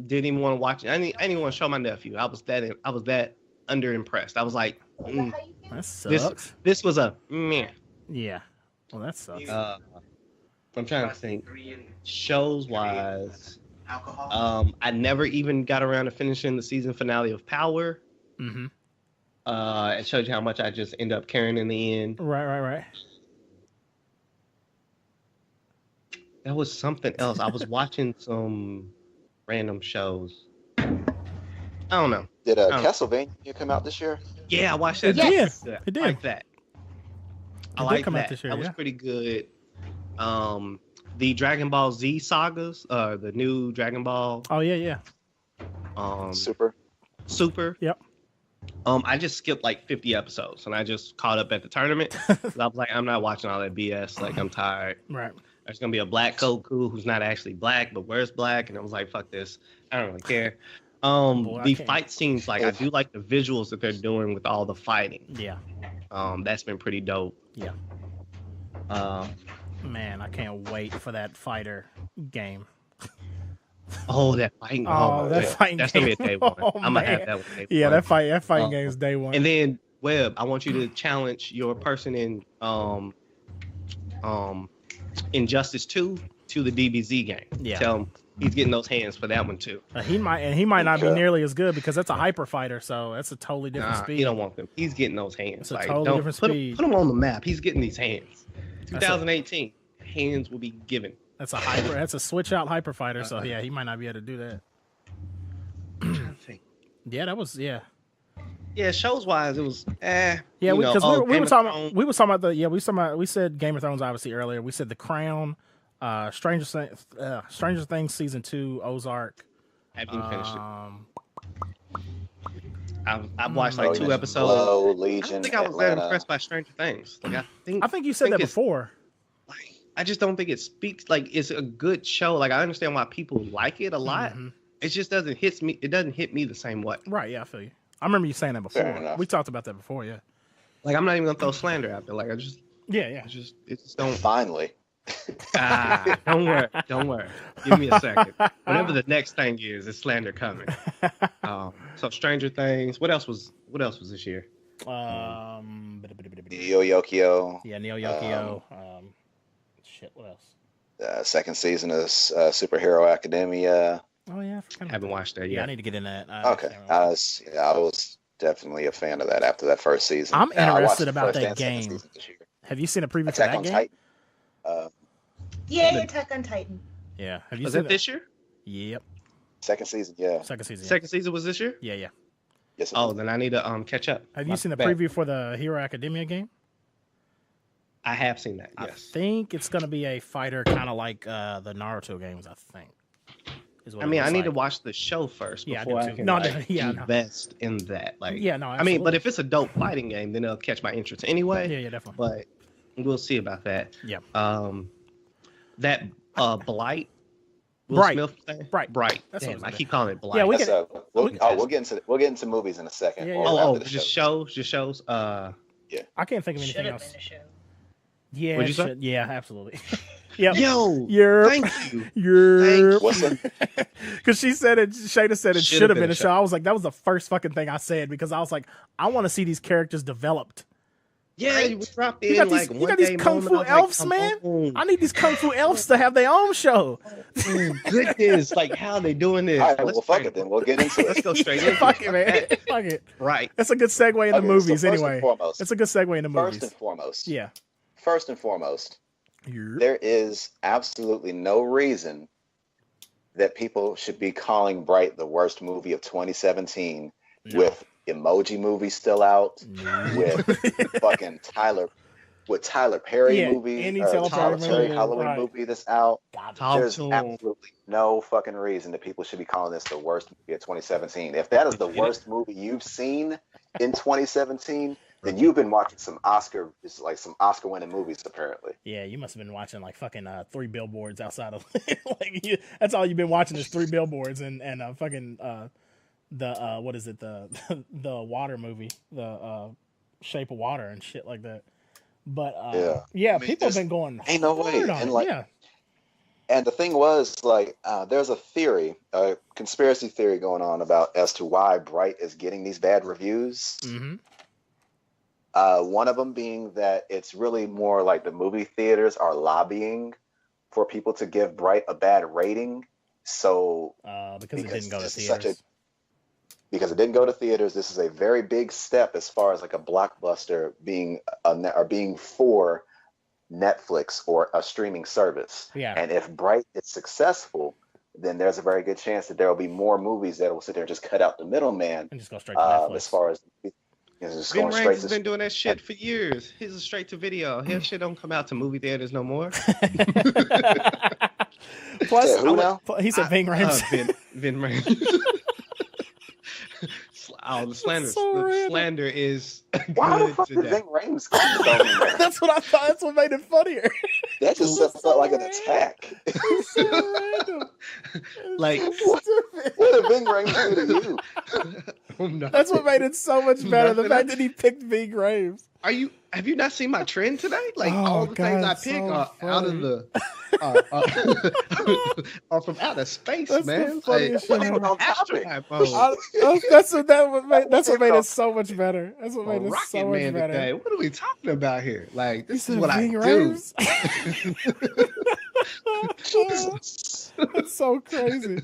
Didn't even want to watch it. I didn't even show my nephew. I was that under impressed. I was like, that sucks. This was a meh. Yeah. Well, that sucks. I'm trying to think. Shows wise, I never even got around to finishing the season finale of Power. Mm-hmm. It shows you how much I just end up caring in the end. Right. That was something else. I was watching some random shows. I don't know. Did Castlevania come out this year? Yeah, I watched that. Yes, it did. I like that. I like that. This year, that was pretty good. The Dragon Ball Z sagas, the new Dragon Ball. Oh yeah. Super. Yep. I just skipped like 50 episodes and I just caught up at the tournament. I was like, I'm not watching all that BS. Like, I'm tired. Right. There's gonna be a black Goku who's not actually black but wears black, and I was like, fuck this. I don't really care. The fight scenes, like I do like the visuals that they're doing with all the fighting. Yeah. That's been pretty dope. Yeah. Man, I can't wait for that fighter game. Oh, that fighting! That's gonna be a day one. I'm gonna have that one. Yeah, that fighting game is day one. And then Webb, I want you to challenge your person in Injustice 2 to the DBZ game. Yeah. Tell him he's getting those hands for that one too. He might not be nearly as good because that's a hyper fighter, so that's a totally different speed. He don't want them. He's getting those hands. It's a totally different speed. Put him on the map. He's getting these hands. 2018, hands will be given. That's a switch out hyper fighter, so yeah, he might not be able to do that. Yeah, that was Yeah, shows wise, it was Yeah, because we were talking about we said Game of Thrones obviously earlier. We said The Crown, Stranger Things season 2, Ozark. Haven't even finished it. I've watched like 2 episodes. Hello, Legion, I don't think I was that impressed by Stranger Things. Like I think you said that before. Like, I just don't think it speaks like it's a good show. Like I understand why people like it a lot. Mm-hmm. It just doesn't hit me. It doesn't hit me the same way. Right? Yeah, I feel you. I remember you saying that before. We talked about that before. Yeah. Like I'm not even gonna throw slander out there. Like I just. Yeah. It just don't. Finally. Don't worry. Give me a second. Whatever the next thing is slander coming. So Stranger Things. What else was this year? Neo Yokio. Yeah, Neo Yokio. Shit. What else? Second season of Superhero Academia. Oh yeah, I forgot about Haven't that. watched that Yeah, I yet. need to get in that. Okay, I was definitely a fan of that after that first season. I'm And I watched interested the about first that and second game. season this year. Have you seen a preview for Attack that on game? Titan. Yay, Attack on Titan. Yeah. Have you Was seen that this year? Yep. Second season, yeah. Second season. Second season was this year? Yeah. Yes. Oh, then I need to catch up. Have My you seen the bad. preview for the Hero Academia game? I have seen that. I Yes. think it's going to be a fighter kind of like the Naruto games, I think. Is what I it mean, I looks need to like. watch the show first Yeah, I before do I too. can No, like, yeah, no. invest in that. Like, Yeah, no, I mean, absolutely. but if it's a dope fighting game, then it'll catch my interest anyway. Yeah, definitely. But we'll see about that. Yeah. That Blight. Will Bright. Smith thing? Bright. That's Damn, what I it's keep calling it Blight. Yeah, we That's, can- we'll get into movies in a second. Yeah, or yeah. after Oh, the just show. shows. I can't think of anything Should have else. been a show. Yeah, What'd you say? yeah, absolutely. Yep. Yo, Yerp. thank you. Yerp. What's up? Because she said it, Shayna said it should have been a show. show. I was like, that was the first fucking thing I said because I was like, I want to see these characters developed. Yeah, you dropped in You got like these, one you got these day kung moment, fu I was like, elves, come man. on. I need these kung fu elves to have their own show. Oh, goodness, like how are they doing this? All right, Let's well, fuck try- it then. We'll get into Let's it. go straight Yeah, in. fuck it, man. Fuck it. Right. That's a good segue into Okay, so movies, first and anyway. foremost- It's a good segue into First movies. and foremost, Yeah. First and foremost, Yerp. there is absolutely no reason that people should be calling Bright the worst movie of 2017 No. with Emoji Movie still out, No. with fucking Tyler Perry Yeah, movie, any or Tyler Tyler Perry Perry movie, Halloween right. movie that's out. Talk There's to 'em. absolutely no fucking reason that people should be calling this the worst movie of 2017. If that is the worst movie you've seen in 2017, then you've been watching some Oscar-winning movies, apparently. Yeah, you must have been watching like fucking 3 billboards outside of that's all you've been watching is 3 billboards and fucking the what is it, the the water movie, the Shape of Water and shit like that. But Yeah. I mean, people have there's- been going ain't no way. hard on And it, like, yeah. And the thing was, there's a theory, a conspiracy theory going on about as to why Bright is getting these bad reviews. Mm-hmm. One of them being that it's really more like the movie theaters are lobbying for people to give Bright a bad rating. So Because it didn't go to this is such theaters. because it didn't go to theaters, this is a very big step as far as like a blockbuster being for Netflix or a streaming service. Yeah. And if Bright is successful, then there's a very good chance that there will be more movies that will sit there and just cut out the middleman And just go straight to Netflix. as far as just Ben going straight Rames to has been doing that shit for years. His is straight to video. His shit don't come out to movie theaters no more. Plus, Who now? he said Ving Rhames. Ben Rames. Oh, the slander. so The random. slander is Why the good fuck did today. Ving Rhames come from there? That's what I thought. That's what made it funnier. That just felt like an attack. It's so random. It's Like- so stupid. What did Ving Rhames do to you? Oh, no. That's what made it so much better. The Nothing fact that he picked Ving Rhames. Have you not seen my trend today? Like Oh, all the things I God, pick so are out of funny. the are from outer space, That's the man. funniest Like, shit ever. on topic. That's what made it so much better. That's what made it Rocket so much Man better. today. What are we talking about here? Like He this is said what I Ving do. Rhames. That's so crazy.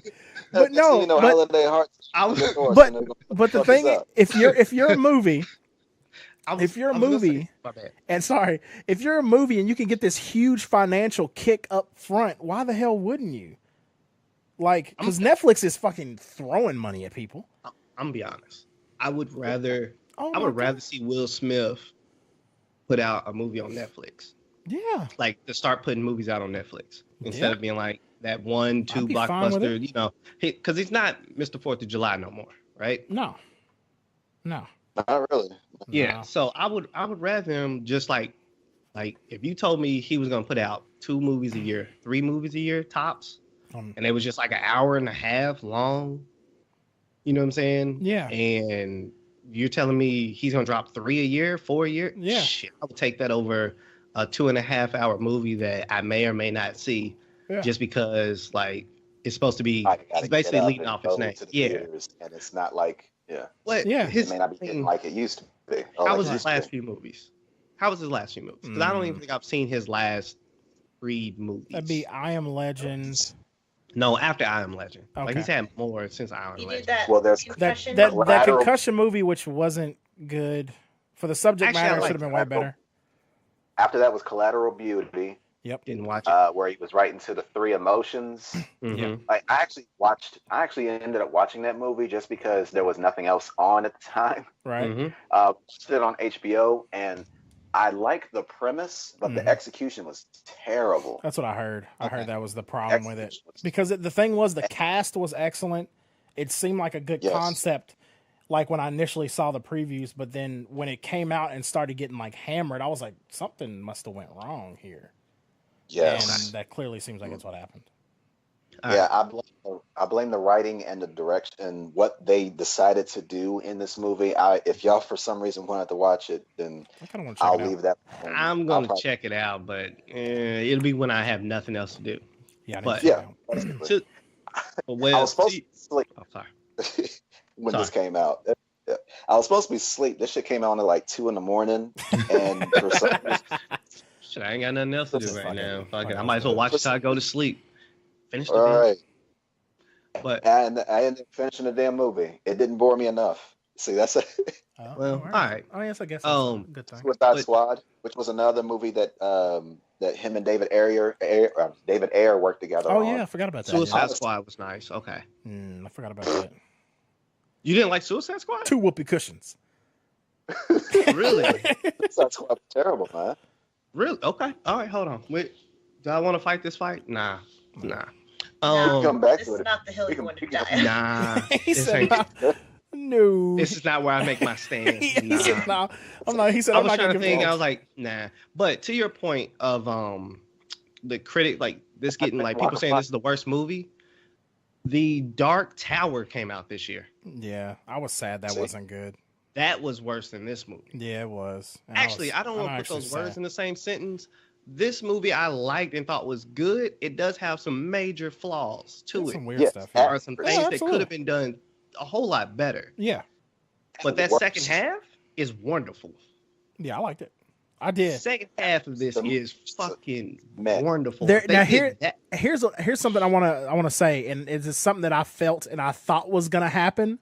But no, but Holiday Hearts. I was, but the thing is, if you're a movie, if you're a I was gonna movie, say- my bad. and sorry, if you're a movie and you can get this huge financial kick up front, why the hell wouldn't you? Like, because Netflix is fucking throwing money at people. I'm gonna be honest. I would rather Oh I my would God. rather see Will Smith put out a movie on Netflix. Yeah, Like to start putting movies out on Netflix instead Yeah. of being like that 1-2 I'd be fine with blockbuster, you know, because he's not Mr. 4th of July no more, right? no. Not really. Yeah. No. So I would rather him just like if you told me he was gonna put out 2 movies a year, 3 movies a year tops, Um, and it was just like an hour and a half long, you know what I'm saying? Yeah. And you're telling me he's gonna drop 3 a year, 4 a year? Yeah. Shit, I would take that over a 2.5 hour movie that I may or may not see, Yeah. just because like it's supposed to be. I gotta It's get basically up leading and off his go name. to the Yeah. theaters, and it's not like What? Yeah. His it may not be hitting like it used to be. or How like was it his used to last be. few movies? How was his last few movies? Because I don't even think I've seen his last 3 movies. That'd be I Am Legend. No, after I Am Legend. Okay. Like he's had more since I Am He Legend. did that. Well, there's Concussion. That Collateral- concussion movie, which wasn't good for the subject Actually, I matter, like should have been way better. After that was Collateral Beauty, Didn't watch it. where he was right into the three emotions. Mhm. Like I actually ended up watching that movie just because there was nothing else on at the time. Right. Mhm. Stood on HBO, and I liked the premise, but the execution was terrible. That's what I heard. I heard Okay. that was the problem with it. Execution was- Because the thing was, the cast was excellent. It seemed like a good Yes. concept, like when I initially saw the previews, but then when it came out and started getting like hammered, I was like, something must have went wrong here. Yes. And that clearly seems like it's what happened. Yeah, I blame the writing and the direction, what they decided to do in this movie. If y'all for some reason wanted to watch it, then I kind of want to check I'll it out. leave that. I'm gonna check it out, but it'll be when I have nothing else to do. Yeah, I need but- to check it Yeah. out. To- well, I was supposed to sleep oh, sorry. when Sorry. this came out. I was supposed to be asleep. This shit came out at like 2 a.m, and for some reason, Shit, I ain't got nothing else to do This is right fucking- now. Fuck it. fucking I might as well watch it till I go to sleep. Finish the all damn- right. But And I ended up finishing the damn movie. It didn't bore me enough. See, that's Oh, well, all all right. Oh, yes, I guess that's Um, a good thing. Suicide But- Squad, which was another movie that that him and David Ayer worked together Oh, on. yeah, I forgot about that. Suicide Yeah. Squad was nice. Okay. I forgot about that. You didn't like Suicide Squad? 2 whoopee cushions. Really? Suicide Squad was terrible, man. Really? Okay. All right. Hold on. Wait. Do I want to fight this fight? Nah. Come back This to is it. not the hill we you can- want we to can- die. Nah. He This said, ain't- no. This is not where I make my stand. He said, Nah. no. I'm not. He said, I I'm was not trying going to think. I was like, nah. But to your point of the critic, like this getting like people saying this is the worst movie. The Dark Tower came out this year. Yeah, I was sad that See? wasn't good. That was worse than this movie. Yeah, it was. And Actually, I don't want to put those words in the same sentence. This movie I liked and thought was good. It does have some major flaws to it. Some weird Yes. stuff. There Yeah. are some Yeah, things that absolutely. could have been done a whole lot better. Yeah, But that Worse. second half is wonderful. yeah, I liked it. I did. Second half of this is fucking Man. wonderful. There- They now did here- that. Here's something I want to say, and it's just something that I felt and I thought was gonna happen,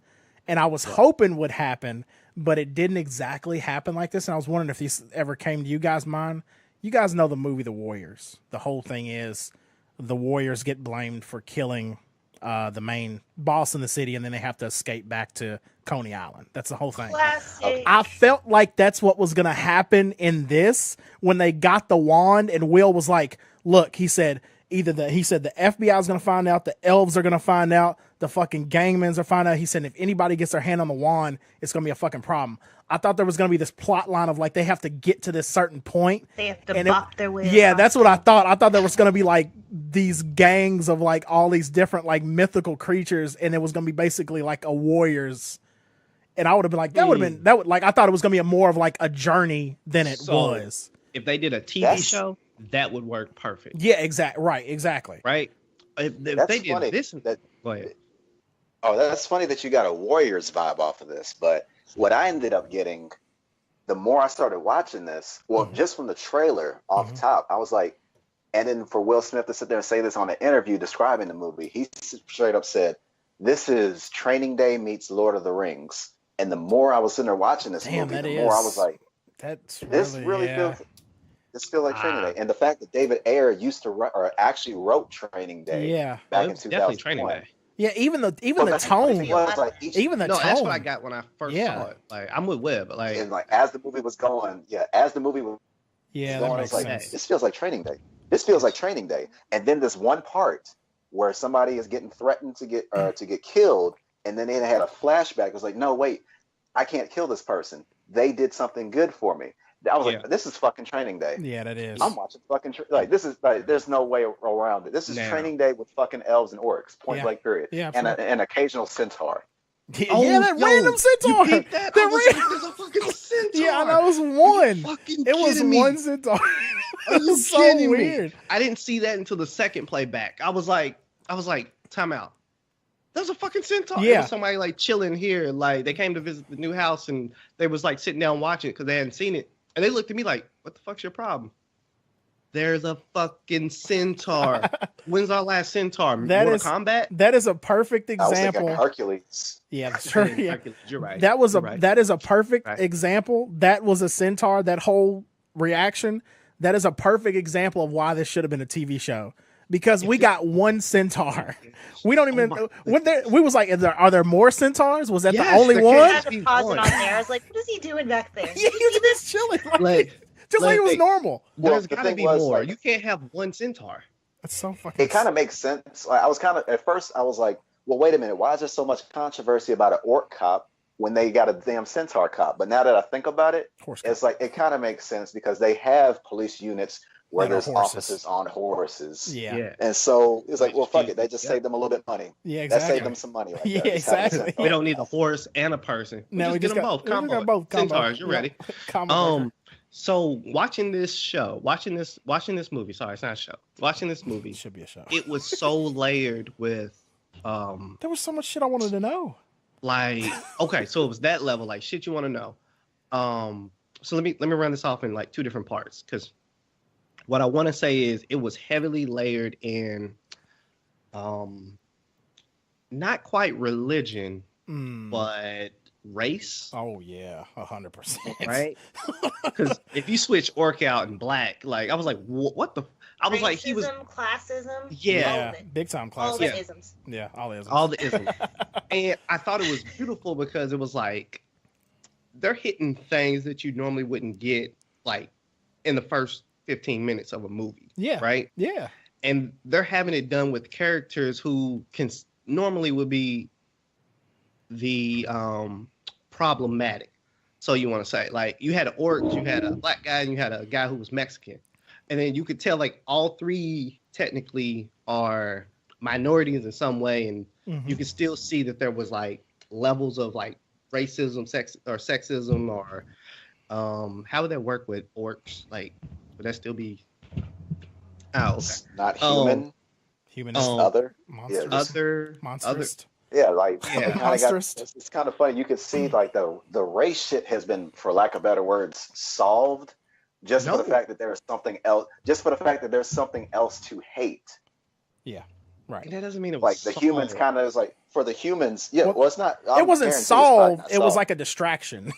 and I was hoping would happen, but it didn't exactly happen like this. And I was wondering if this ever came to you guys' mind. You guys know the movie The Warriors. The whole thing is the Warriors get blamed for killing the main boss in the city, and then they have to escape back to Coney Island. That's the whole thing. Classic. I felt like that's what was going to happen in this when they got the wand, and Will was like, look, he said the FBI is going to find out, the elves are going to find out, the fucking gangmans are find out. He said if anybody gets their hand on the wand, it's going to be a fucking problem. I thought there was going to be this plot line of like they have to get to this certain point. They have to and bop their way. Yeah, across. that's what I thought. I thought there was going to be like these gangs of like all these different like mythical creatures, and it was going to be basically like a warriors. And I would have been like, I thought it was going to be more of like a journey than it So- was. If they did a TV That's- show, that would work perfect. Yeah, exactly. Right? If That's they did funny. this, That- go ahead. Oh, that's funny that you got a Warriors vibe off of this. But what I ended up getting, the more I started watching this, well, just from the trailer off top, I was like, and then for Will Smith to sit there and say this on an interview describing the movie, he straight up said, "This is Training Day meets Lord of the Rings." And the more I was sitting there watching this Damn, movie, that the more I was is- like, That's this really yeah. feels like Training Day. And the fact that David Ayer used to write or actually wrote Training Day Yeah. back It in was definitely 2001. Training Day. Yeah, even the Well, the that's what tone, it was, like, each- even the No, tone. that's what I got when I first Yeah. saw it. Like I'm with Webb, but like and like as the movie was going, as the movie was Yeah, going, that I makes was like, sense. this feels like Training Day. This feels like Training Day. And then this one part where somebody is getting threatened to get killed, and then they had a flashback. It was like, no, wait, I can't kill this person. They did something good for me. I was Yeah. like, this is fucking Training Day. Yeah, that is. I'm watching fucking like this is like there's no way around it. This is Now. Training Day with fucking elves and orcs, point Yeah. blank period, Yeah, and absolutely. an occasional centaur. Yeah, that random centaur. You peeped that? That I was ran- like, there's a fucking centaur. Yeah, that was one. Fucking It was kidding me. one centaur. Are It you was so kidding me? weird. I didn't see that until the second playback. I was like, time out. There's a fucking centaur. It Yeah. was somebody like chilling here. Like they came to visit the new house and they was like sitting down watching it because they hadn't seen it. And they looked at me like, what the fuck's your problem? There's a fucking centaur. When's our last centaur? That Mortal is- Kombat? That is a perfect I was thinking example. Hercules. Yeah, sure. Yeah. Hercules, you're right. That was You're right. that is a perfect Right. example. That was a centaur. That whole reaction. That is a perfect example of why this should have been a TV show. Because we got one centaur. We don't even. We was like, are there more centaurs? Was that Yes, the only there one? I can't had be to pause one. it on there. I was like, what is he doing back there? Yeah, he was just chilling, just like it was like- normal. Well, There's the gotta thing be was, more. like- You can't have one centaur. That's so fucking. It kind of makes sense. Like, I was kind of at first, I was like, well, wait a minute, why is there so much controversy about an orc cop when they got a damn centaur cop? But now that I think about it, Horse it's like it kind of makes sense because they have police units where That are there's horses. officers on horses. Yeah. And so it's like, well, fuck Yeah. it. They just saved them a little bit of money. Yeah, That exactly. saved them some money. Right Yeah, there. Just having a exactly. centaur. We don't need a horse and a person. No, We just get them both. we just Combo. got both combo. Centaurs, you're Yeah. ready. Combo. So watching this show, watching this movie. Sorry, it's not a show. Watching this movie, It should be a show. it was so layered with, There was so much shit I wanted to know. like, okay, so it was that level, like shit you want to know. So let me run this off in like two different parts, because what I want to say is it was heavily layered in, not quite religion, Mm. but race. Oh yeah, 100%. Right? Because if you switch orc out and black, like I was like, what the? I was like, he was Racism, classism, all Yeah, of it. big time All class. the Yeah. isms. Yeah, all the isms. all the isms. And I thought it was beautiful because it was like they're hitting things that you normally wouldn't get like in the first 15 minutes of a movie. Yeah. Right. Yeah. And they're having it done with characters who normally would be the problematic. So you want to say, like, you had an orc, you had a black guy, and you had a guy who was Mexican. And then you could tell, like, all three technically are minorities in some way. And Mhm. you could still see that there was, like, levels of, like, racism, sexism, or how would that work with orcs? Like, would that still be... Oh, okay. It's not human. Human Um, Other. monsters. Other... Monstrous. Yeah, like Yeah. it kinda got, Monstrous. it's kind of funny. You could see like the race shit has been, for lack of better words, solved just for the No. fact that there's something else. Just for the fact that there's something else to hate. Right. That doesn't mean it was Like the humans solved. kind of is like for the humans. Yeah, Well, well, it's not. It wasn't guarantee it's probably solved. not It was solved. like a distraction.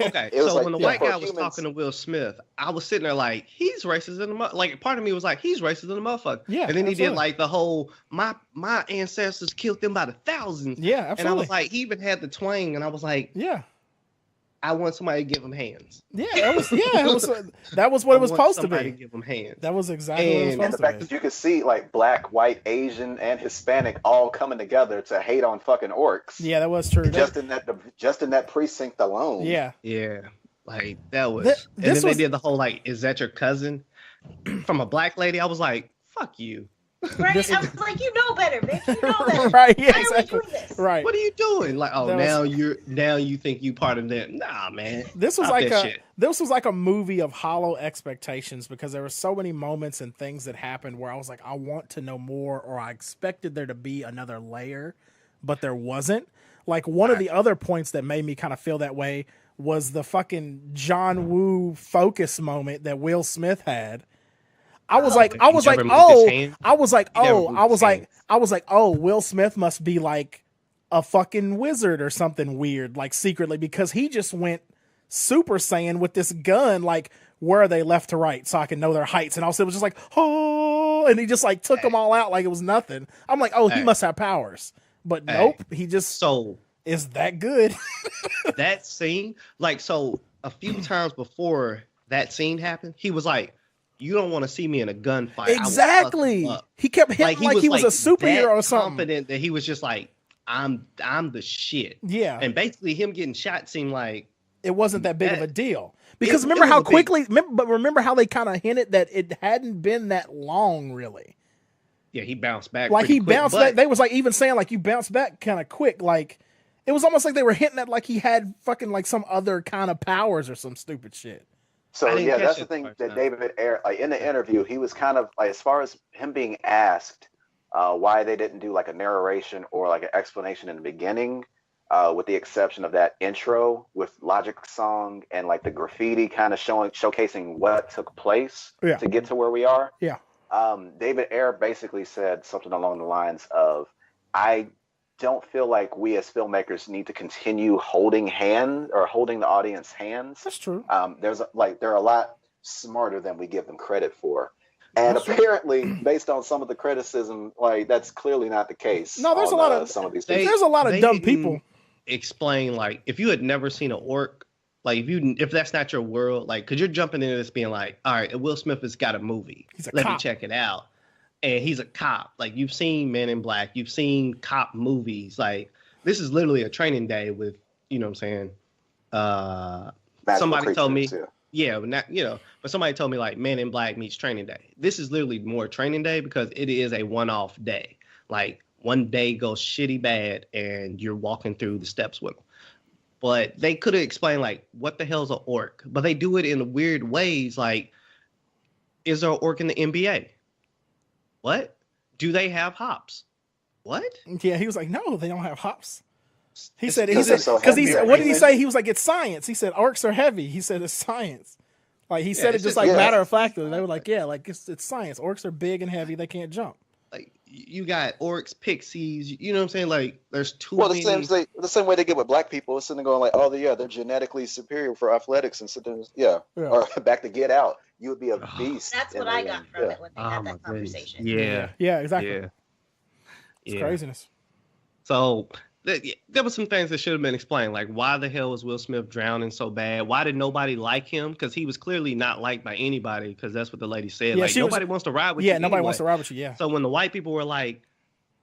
Okay, It was so like, when the yeah, white for guy was humans- talking to Will Smith, I was sitting there like, he's racist in the like. Part of me was like, he's racist in the motherfucker. Yeah, And then he did absolutely. like the whole my ancestors killed them by the thousands. Yeah, And I absolutely. was like, he even had the twang, and I was like, yeah. I want somebody to give him hands. Yeah, that was that was what it was I want supposed to somebody be. give him hands. That was exactly what it was And And the supposed fact to that be. you could see like black, white, Asian, and Hispanic all coming together to hate on fucking orcs. Yeah, that was true. Just in that precinct alone. Yeah. Yeah, like that was. Th- and this then was- they did the whole like, is that your cousin? From a black lady, I was like, fuck you. Right? This I is- was like, you know better, bitch. You know better. Right, yeah, Why exactly. are we doing this? Right. What are you doing? Like, oh, That was- now you think you part of them? Nah, man. This was Stop like that a shit. this was like a movie of hollow expectations because there were so many moments and things that happened where I was like, I want to know more, or I expected there to be another layer, but there wasn't. Like one of the other points that made me kind of feel that way was the fucking John Woo focus moment that Will Smith had. I was like, He never moved his hand. I was like, He never oh, moved I his was like, hand. I was like, oh, Will Smith must be like a fucking wizard or something weird, like secretly, because he just went Super Saiyan with this gun, like, where are they left to right so I can know their heights? And also it was just like, oh, and he just like took them all out like it was nothing. I'm like, oh, he Hey. must have powers. But Hey. nope, he just So is that good. that scene, like, so a few times before that scene happened, he was like, you don't want to see me in a gunfight. I will fuck Exactly. you up. He kept hitting like he was a superhero that or something. confident that he was just like, I'm the shit. Yeah. And basically him getting shot seemed like, It wasn't that big of a That- deal. Because it remember was how a big- quickly, remember how they kind of hinted that it hadn't been that long, really. yeah, he bounced back. Like pretty he quick, bounced but back. They was like even saying like you bounced back kind of quick. Like it was almost like they were hinting at like he had fucking like some other kind of powers or some stupid shit. So I didn't yeah, catch that's it the thing first that time. David Ayer, like in the interview, he was kind of like, as far as him being asked why they didn't do like a narration or like an explanation in the beginning, with the exception of that intro with Logic's song and like the graffiti kind of showcasing what took place to get to where we are. Yeah. David Ayer basically said something along the lines of, I don't feel like we as filmmakers need to continue holding the audience hands. That's true. They're a lot smarter than we give them credit for. And apparently, based on some of the criticism, like that's clearly not the case. No, there's a lot of some of these. There's a lot of dumb people. Explain, like, if you had never seen an orc, like if that's not your world, like, because you're jumping into this being like, all right, Will Smith has got a movie. Let me check it out. And he's a cop. Like, you've seen Men in Black, you've seen cop movies. Like, this is literally a training day with, you know what I'm saying? Somebody told me. Yeah, but somebody told me like Men in Black meets Training Day. This is literally more Training Day because it is a one-off day. Like one day goes shitty bad and you're walking through the steps with them. But they could have explained like what the hell's an orc, but they do it in weird ways. Like, is there an orc in the NBA? What? Do they have hops? What? Yeah, he was like, no, they don't have hops. He said, what did he say? He was like, it's science. He said, orcs are heavy. He said, it's science. Like, he said it just like matter of fact. They were like, yeah, like it's science. Orcs are big and heavy. They can't jump. Like, you got orcs, pixies, you know what I'm saying? Like, there's too many. The same way they get with black people. It's sitting there going like, oh, they're genetically superior for athletics and sitting or back to Get Out. You would be a beast. That's what I got from it when they had that conversation. Yeah, exactly. It's craziness. So there were some things that should have been explained, like why the hell was Will Smith drowning so bad? Why did nobody like him? Because he was clearly not liked by anybody. Because that's what the lady said. Yeah, like nobody wants to ride with you. Yeah, nobody wants to ride with you. Yeah. So when the white people were like,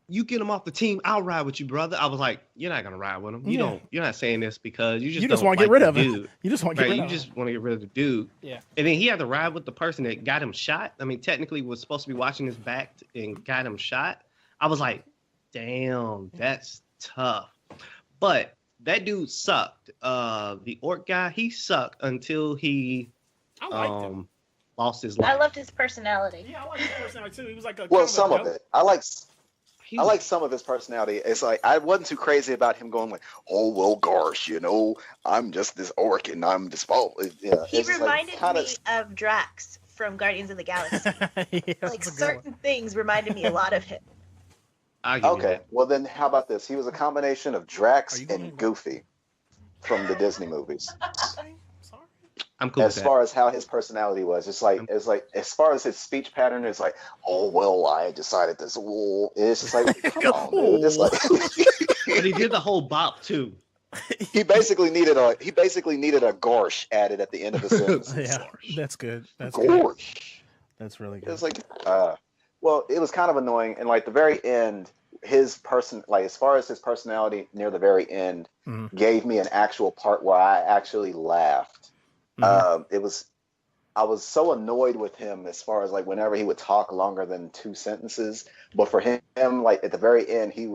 "You get him off the team, I'll ride with you, brother," I was like, "You're not gonna ride with him. You're not saying this because you just want to get rid of him. You just want to get rid of him. You just want to get rid of the dude." Yeah. And then he had to ride with the person that got him shot. I mean, technically was supposed to be watching his back and got him shot. I was like, "Damn, that's tough." But that dude sucked. The orc guy, he sucked until he lost his life. I loved his personality. Yeah, I liked his personality too. He was like some of it. I like some of his personality. It's like I wasn't too crazy about him going like, "Oh well, gosh, I'm just this orc and I'm this." He reminded me of Drax from Guardians of the Galaxy. Like certain things reminded me a lot of him. Okay, well then, how about this? He was a combination of Drax and Goofy from the Disney movies. I'm cool. As far as how his personality was, it's like as far as his speech pattern, it's like, "Oh well, I decided this." It's just like, come on, dude. It's like, but he did the whole bop too. He basically needed a gorsh added at the end of the sentence. Yeah, that's good. That's gorsh. Good. That's really good. It's like, well, it was kind of annoying, and like the very end, as far as his personality near the very end, gave me an actual part where I actually laughed. I was so annoyed with him as far as like whenever he would talk longer than 2 sentences, but for him, like at the very end, he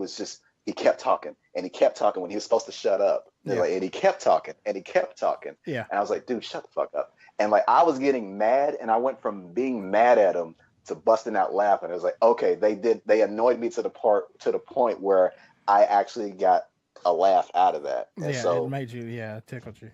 kept talking and he kept talking when he was supposed to shut up, and he kept talking and he kept talking. Yeah, and I was like, dude, shut the fuck up. And like I was getting mad, and I went from being mad at him to busting out laughing. It was like, okay, they annoyed me to the point where I actually got a laugh out of that. And so it made you, it tickled you.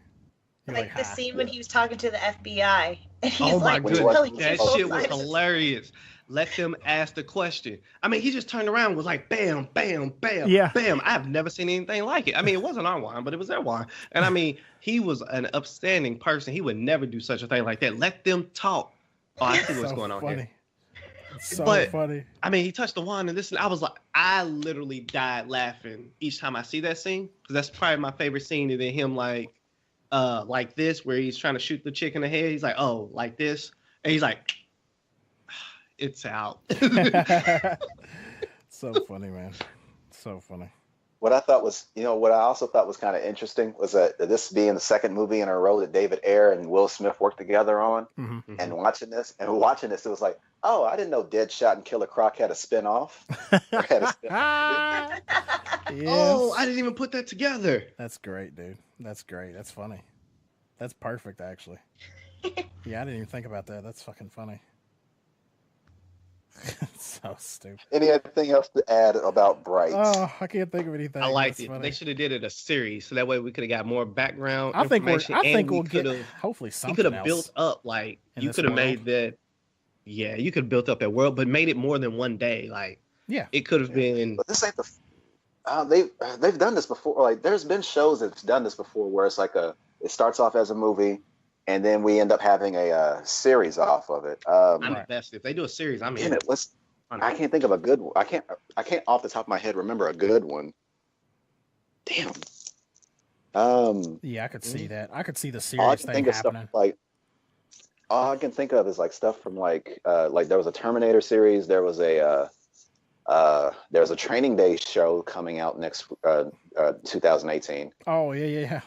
Like the scene when he was talking to the FBI, and he's my goodness, that shit was hilarious. Let them ask the question. I mean, he just turned around and was like, bam, bam, bam, bam. I've never seen anything like it. I mean, it wasn't our wine, but it was their wine. And I mean, he was an upstanding person. He would never do such a thing like that. Let them talk. Oh, I see what's going on here. It's so funny. I mean, he touched the wand and this, and I was like, I literally died laughing each time I see that scene, because that's probably my favorite scene. And then him like this, where he's trying to shoot the chick in the head. He's like, oh, like this, and he's like, it's out. So funny, man. So funny. What I also thought was kind of interesting was that this being the second movie in a row that David Ayer and Will Smith worked together on, and watching this, it was like, oh, I didn't know Deadshot and Killer Croc had a spin-off. Yes. Oh, I didn't even put that together. That's great, dude. That's great. That's funny. That's perfect, actually. Yeah, I didn't even think about that. That's fucking funny. So stupid. Anything else to add about Bright? Oh, I can't think of anything. I liked That's it. funny. They should have did it a series, so that way we could have got more background I think information. we'll get hopefully He something could have else. built up like in you this could have world. made that. Yeah, you could have built up that world, but made it more than one day. Like Yeah. it could have been. But this ain't the. They've done this before. Like there's been shows that's done this before, where it's like it starts off as a movie, and then we end up having a series off of it. I'm Right. invested. If they do a series, I'm Damn in. it, I can't think of a good one. I can't off the top of my head remember a good one. Damn. Yeah, I could see that. I could see the All I serious can thing think of happening. stuff like. All I can think of is like stuff from like there was a Terminator series. There was a Training Day show coming out next 2018. Oh yeah.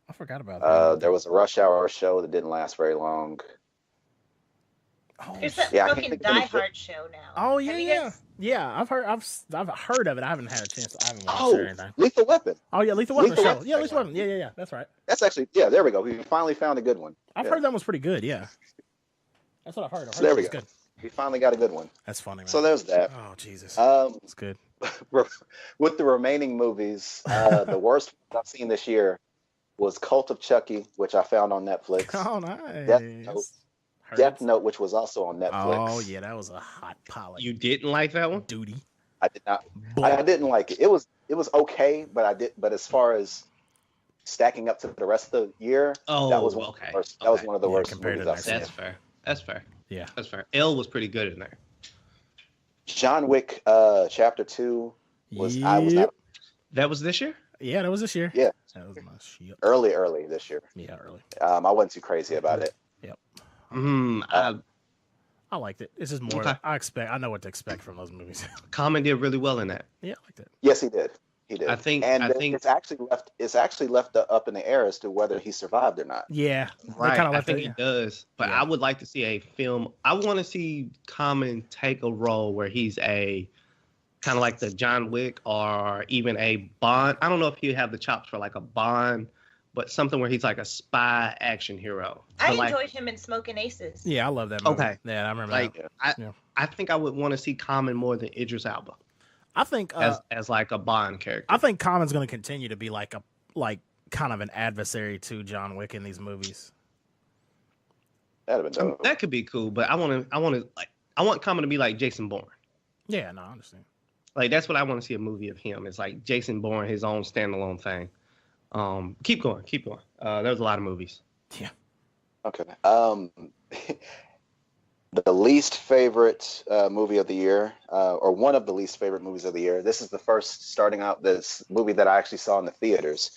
I forgot about that. There was a Rush Hour show that didn't last very long. Oh, There's that Yeah, I can't fucking think of Die any- Hard show now. Oh Have you yeah. guys- Yeah, I've heard of it. I haven't had a chance. I haven't watched it or Oh, anything. Lethal Weapon. Oh yeah, Lethal Weapon Lethal show. Weapon. Yeah, Lethal Weapon. Yeah. That's right. That's actually there we go. We finally found a good one. I've Yeah. heard that was pretty good. Yeah, that's what I've heard. So there we it was go. good. We finally got a good one. That's funny, man. So there's that. Oh Jesus, Um, it's good. with the remaining movies, the worst I've seen this year was Cult of Chucky, which I found on Netflix. Oh nice. Heard Death it. Note, which was also on Netflix. Oh yeah, that was a hot pilot. You didn't like that one? duty. I did not. But I didn't like it. It was okay, but as far as stacking up to the rest of the year, Oh, that was one okay. of the worst. That was Okay. one of the Yeah, worst compared to movies I've the seen. next That's fair. yeah, That's fair. L was pretty good in there. John Wick, Chapter 2 was I was Yep. not That was this year? Yeah, that was this year. Yeah. That was my shit. early this year. Yeah, early. I wasn't too crazy about it. I liked it. It's just more. Okay. I know what to expect from those movies. Common did really well in that. Yeah, I liked it. Yes, he did. He did. I think it's actually left up in the air as to whether he survived or not. Yeah, they Right, kinda I left think it, he yeah. does. But Yeah. I would like to see a film. I want to see Common take a role where he's a kind of like the John Wick or even a Bond. I don't know if he'd have the chops for like a Bond, but something where he's like a spy action hero. I But, like, enjoyed him in Smoking Aces. Yeah, I love that movie. Okay. Yeah, I remember like that. Yeah. I think I would want to see Common more than Idris Elba I think as like a Bond character. I think Common's going to continue to be like kind of an adversary to John Wick in these movies. That'd have been dope. That could be cool, but I want Common to be like Jason Bourne. Yeah, no, I understand. Like that's what I want to see a movie of him. It's like Jason Bourne, his own standalone thing. Keep going. There's a lot of movies. Yeah. Okay. The least favorite movie of the year, or one of the least favorite movies of the year. This is the first starting out this movie that I actually saw in the theaters.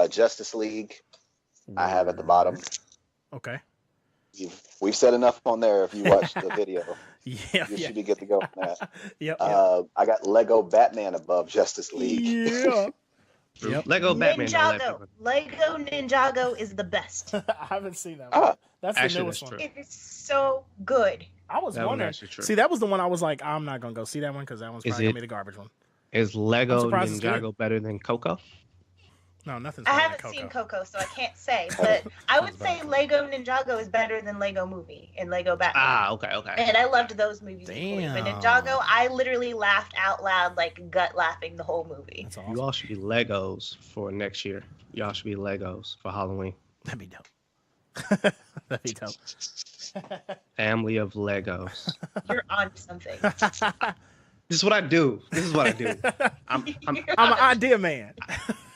Justice League. I have at the bottom. Okay. We've said enough on there. If you watch the video, Yeah. you should be good to go on that. Yep. I got Lego Batman above Justice League. Yeah. Yep. Lego Batman. don't let Ninjago. people- Lego Ninjago is the best. I haven't seen that Ah, one. That's the actually, newest that's one. true. It is so good. I was That one wondering. actually true. See, that was the one I was like, I'm not gonna go see that one because that one's Is probably gonna it- be the garbage one. Is I'm Lego surprised it's good. Ninjago better than Coco? No, nothing's I better than haven't Coco. seen Coco, so I can't say. But I would Sounds say bad. Lego Ninjago is better than Lego Movie and Lego Batman. Ah, okay. And I loved those movies equally. But Damn. Ninjago, I literally laughed out loud, like gut laughing the whole movie. That's You awesome. all should be Legos for next year. Y'all should be Legos for Halloween. That'd be dope. That'd be dope. Family of Legos. You're on something. This is what I do. I'm I'm an idea man.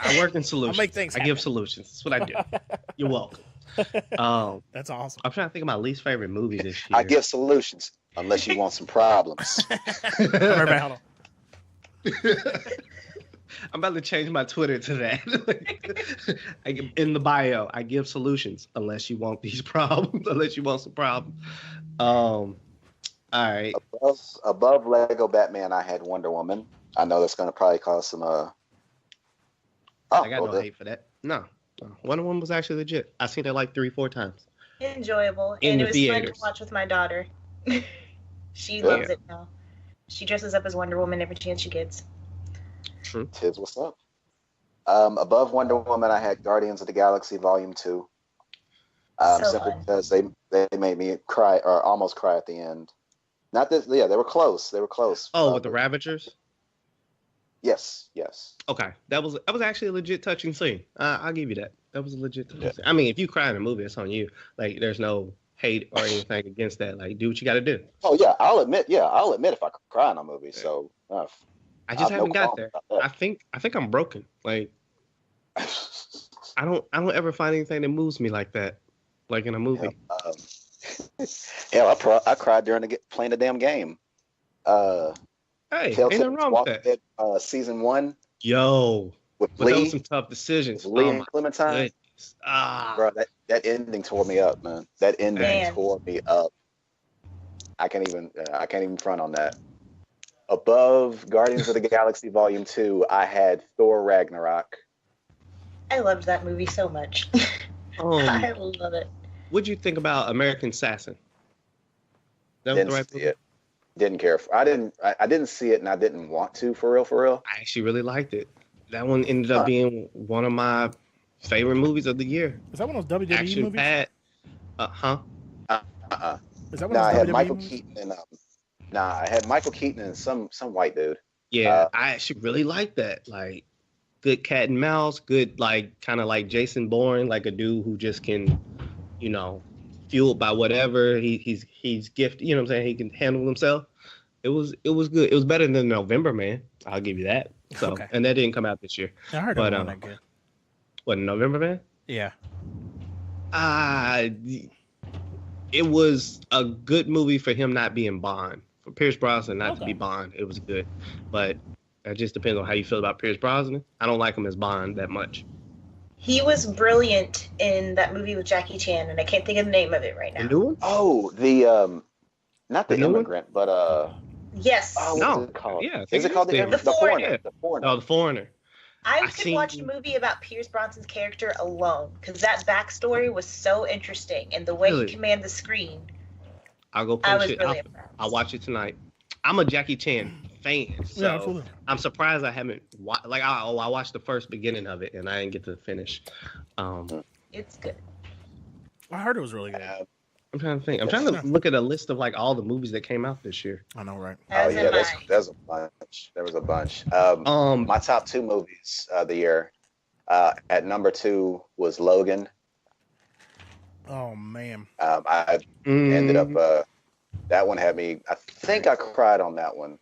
I work in solutions. make things I give solutions. That's what I do. You're welcome. That's awesome. I'm trying to think of my least favorite movie this year. I give solutions unless you want some problems. Remember, hold on. I'm about to change my Twitter to that. In the bio, I give solutions unless you want these problems, unless you want some problems. All right. Above Lego Batman, I had Wonder Woman. I know that's going to probably cause some. I got no hate for that. No. Wonder Woman was actually legit. I've seen it like 3-4 times. Enjoyable. In And the it was fun theaters. to watch with my daughter. She Yeah. loves it now. She dresses up as Wonder Woman every chance she gets. True. Tis what's up. Above Wonder Woman, I had Guardians of the Galaxy Volume 2. So Simply fun. because they made me cry or almost cry at the end. Not this. Yeah, they were close. They were close. Oh, with the Ravagers. Yes. Okay, that was actually a legit touching scene. I'll give you that. That was a legit touching scene. I mean, if you cry in a movie, it's on you. Like, there's no hate or anything against that. Like, do what you got to do. Oh yeah, I'll admit if I cry in a movie. Yeah. So I just haven't got there. I think I'm broken. Like, I don't ever find anything that moves me like that, like in a movie. Hell, I cried during playing the damn game. Hey, ain't nothing wrong with that. Season 1. Yo, with Lee, those some tough decisions. Lee and Clementine. Bro, that ending tore me up, man. That ending tore me up. I can't even front on that. Above Guardians of the Galaxy Volume 2, I had Thor Ragnarok. I loved that movie so much. I love it. What'd you think about American Assassin? That was the right movie? Didn't care. I didn't see it, and I didn't want to. For real. I actually really liked it. That one ended up being one of my favorite movies of the year. Is that one of those WWE Action movies? Packed. Is that one of those WWE had Michael movies? Keaton and I had Michael Keaton and some white dude. Yeah, I actually really liked that. Like, good cat and mouse, good, like, kind of like Jason Bourne, like a dude who just can, fueled by whatever he's gifted. You know what I'm saying? He can handle himself. It was good. It was better than November Man. I'll give you that. So, okay. And that didn't come out this year. I heard it wasn't that good. What, November Man? Yeah. It was a good movie for him not being Bond. For Pierce Brosnan not to be Bond, it was good. But it just depends on how you feel about Pierce Brosnan. I don't like him as Bond that much. He was brilliant in that movie with Jackie Chan, and I can't think of the name of it right now. The new one? Oh, the not the Immigrant, but yes. Oh, no. What's it called? Yeah, Is it called The Foreigner? The Foreigner. Oh, The Foreigner. I could watch a movie about Pierce Brosnan's character alone because that backstory was so interesting, and the way he commanded the screen. I'll go post it. I'll watch it tonight. I'm a Jackie Chan fan, so I'm surprised I haven't watched. Like, I watched the first beginning of it, and I didn't get to finish. It's good. I heard it was really good. I'm trying to think. I'm trying to look at a list of like all the movies that came out this year. I know, right? Oh yeah, there's a bunch. There was a bunch. My top 2 movies of the year. At number 2 was Logan. Oh man. I ended up. That one had me. I think I cried on that one.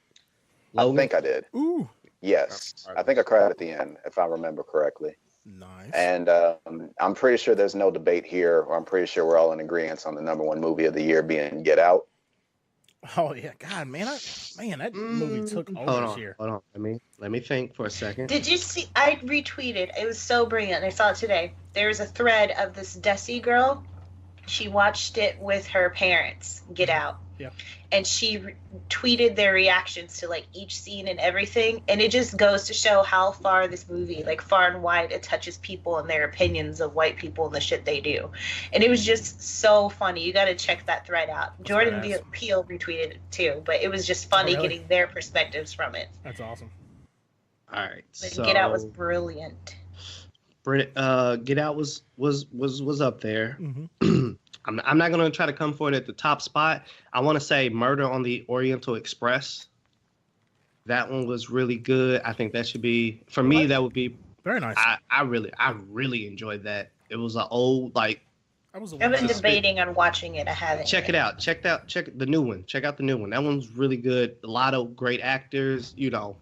Logan? I think I did. Ooh. Yes, I think I cried at the end, if I remember correctly. Nice. And I'm pretty sure there's no debate here, or I'm pretty sure we're all in agreement on the number 1 movie of the year being Get Out. Oh yeah, God, man, that movie took over this year. Hold on, let me think for a second. Did you see? I retweeted. It was so brilliant. I saw it today. There was a thread of this Desi girl. She watched it with her parents. Get Out. Yeah. And she tweeted their reactions to like each scene and everything, and it just goes to show how far this movie, like far and wide, it touches people and their opinions of white people and the shit they do. And it was just so funny. You got to check that thread out. Jordan Peele retweeted it too, but it was just funny getting their perspectives from it. That's awesome. All right, so Get Out was brilliant. Get Out was up there. Mm-hmm. I'm not going to try to come for it at the top spot. I want to say Murder on the Oriental Express. That one was really good. I think that should be, for me, that would be very nice. I really enjoyed that. It was an old, like, I've been debating on watching it. I haven't. Check it out. Check the new one. Check out the new one. That one's really good. A lot of great actors,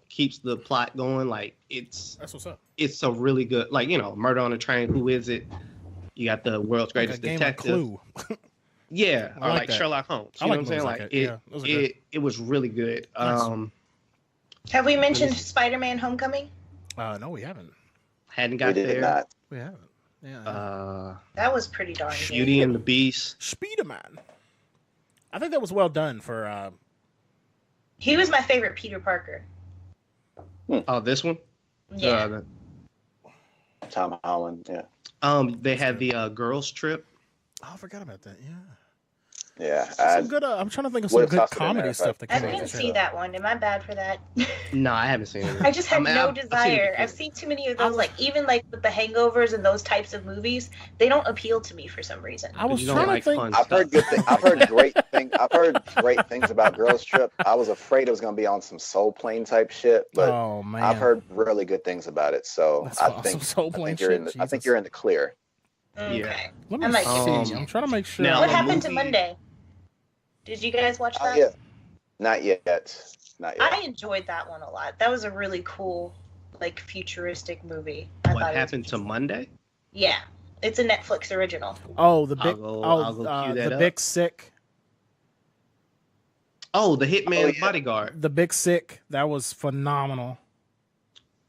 keeps the plot going. Like, that's what's up. It's a really good, like, Murder on a Train. Who is it? You got the world's greatest detective. Clue. Yeah, or like Sherlock Holmes. You know what I'm saying? Like it was really good. Nice. Have we mentioned Spider-Man: Homecoming? No, we haven't. Hadn't got there. Not. We haven't. Yeah. That was pretty darn good. Beauty and the Beast. Spider-Man. I think that was well done for. He was my favorite Peter Parker. Oh, this one. Yeah. Tom Holland. Yeah. They had the girls trip. Oh, I forgot about that. Yeah. Yeah, Some good. I'm trying to think of some would've good tossed it in comedy there if I- stuff that I came out didn't this see year. that one. Am I bad for that? No, I haven't seen it. I just had I mean, no I've seen it desire. before. I've seen too many of those, like even like with the Hangovers and those types of movies, they don't appeal to me for some reason. I was You don't trying like to think. fun I've heard stuff. I've heard great things about Girls Trip. I was afraid it was gonna be on some Soul Plane type shit, but Oh man, I've heard really good things about it. So That's I awesome. think Soul I Plane think you're shit, in the, I Jesus. think you're in the clear. Okay. Let I me might see. give it a I'm trying to make sure. Now, What the happened to movie- Monday? Did you guys watch Oh that? yeah, not yet. Not yet. I enjoyed that one a lot. That was a really cool, like futuristic movie. I What thought it was happened to Monday? Yeah, it's a Netflix original. Oh, the big. I'll go cue that the up. Big Sick. Oh, the Hitman's yeah. Bodyguard. The Big Sick. That was phenomenal.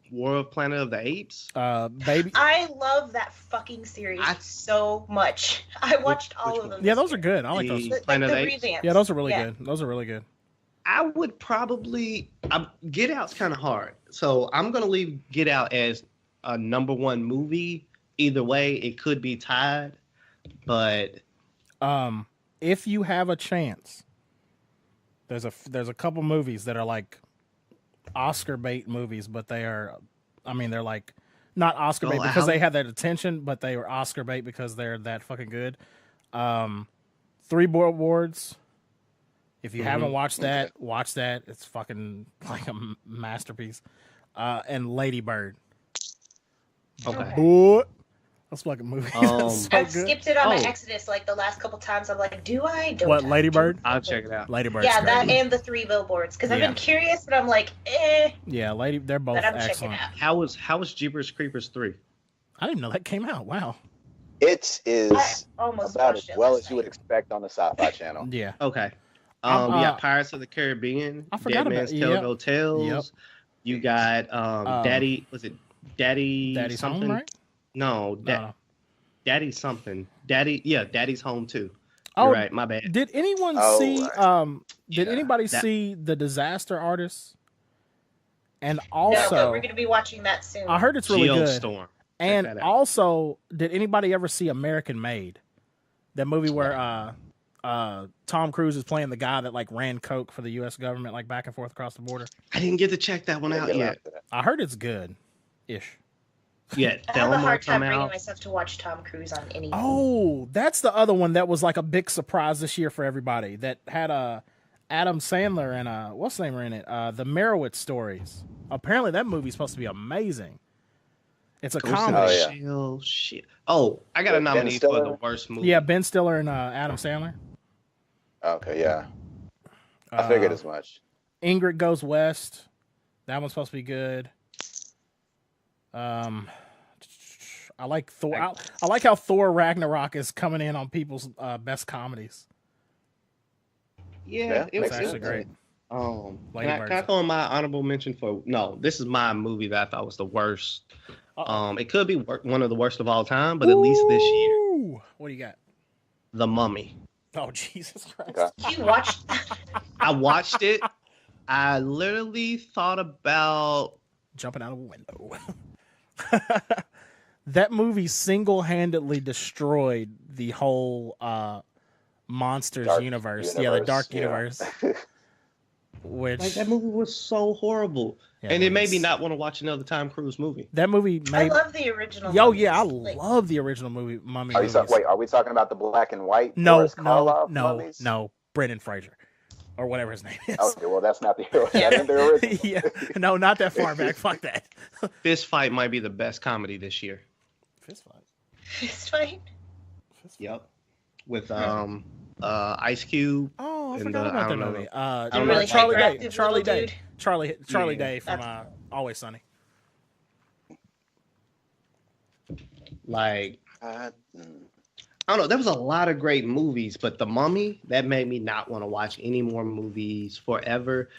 World Planet of the Apes. Baby. I love that fucking series so much. I watched all which of them. Yeah, this those are year. good. I like those. The- The, Planet like of the the Apes? revamps. Yeah, those are really Yeah. good. Those are really good. I would probably Get Out's kind of hard, so I'm gonna leave Get Out as a number one movie. Either way, it could be tied, but If you have a chance, there's a couple movies that are like Oscar bait movies, but they're like not Oscar bait because they had that attention, but they were Oscar bait because they're that fucking good. 3 Billboards. If you haven't watched that, watch that. It's fucking like a masterpiece. And Lady Bird. okay. Boy, that's like a movie. That's so I've good. skipped it on my Oh. Exodus like the last couple times. I'm like, do I? Don't What, I? Lady Bird? I'll check it out. Lady Bird. Yeah, that and the 3 Billboards because I've Yeah. been curious, but I'm like, eh. Yeah, They're both But I'm checking excellent. out. How was Jeepers Creepers 3? I didn't know that came out. Wow. It I is almost about watched as it well last as you would night. expect on the Sci-Fi Channel. Yeah. Okay. I'm, You got Pirates of the Caribbean, I forgot Dead about- Man's Tell yep. No Tales. Yep. You got Daddy. Was it Daddy? Daddy's something? Home, right? No, No. Daddy something. Daddy's Home too. Oh, You're right. My bad. Did anyone Oh, see? right. Did Yeah, anybody that- see The Disaster Artist? And No, also, but we're gonna be watching that soon. I heard it's really good. Geostorm. And that out. also, did anybody ever see American Made? That movie where Tom Cruise is playing the guy that like ran coke for the U.S. government, like back and forth across the border. I didn't get to check that one out Get around yet. to that. I heard it's good, ish. Yeah, I have a Thelma hard time come bringing out. myself to watch Tom Cruise on anything. Oh, that's the other one that was like a big surprise this year for everybody. That had Adam Sandler and what's the name in it? The Merowitz Stories. Apparently, that movie's supposed to be amazing. It's a Ghost in comedy. the Oh, yeah. Shell, shit. Oh, I got a Ben nominee for Stiller? the worst movie. Yeah, Ben Stiller and Adam Sandler. Okay, yeah. I figured as much. Ingrid Goes West. That one's supposed to be good. I like Thor. I like how Thor Ragnarok is coming in on people's best comedies. Yeah, it It's was makes actually sense. great. Lady Can I Birds. throw in my honorable mention for? No, this is my movie that I thought was the worst. It could be one of the worst of all time, but at least this year, Ooh. What do you got? The Mummy. Oh, Jesus Christ. Okay. You watched? I watched it. I literally thought about. Jumping out of a window. That movie single-handedly destroyed the whole Monsters Dark universe. Yeah, the Dark yeah. Universe. Which Like that movie was so horrible, Yeah, and it made me it's- not want to watch another Tom Cruise movie. that movie I made. love the original. Yo, movies. yeah, I Like, love the original movie Mummy Are you movies. wait, are we talking about the black and white? No, Boris Karloff no, mummies? no. Brendan Fraser, or whatever his name is. Okay, well that's not the that ain't the original. Yeah, no, not that far back. Fuck that. Fist Fight might be the best comedy this year. Fist fight. Fist fight. Yep, with Ice Cube. Oh, I And, forgot I about that don't know. movie. I The don't know. really Charlie Day. hyperactive Charlie little Day. dude. Charlie Yeah. Day from That's- Always Sunny. Like Mm. I don't know. There was a lot of great movies, but The Mummy that made me not want to watch any more movies forever.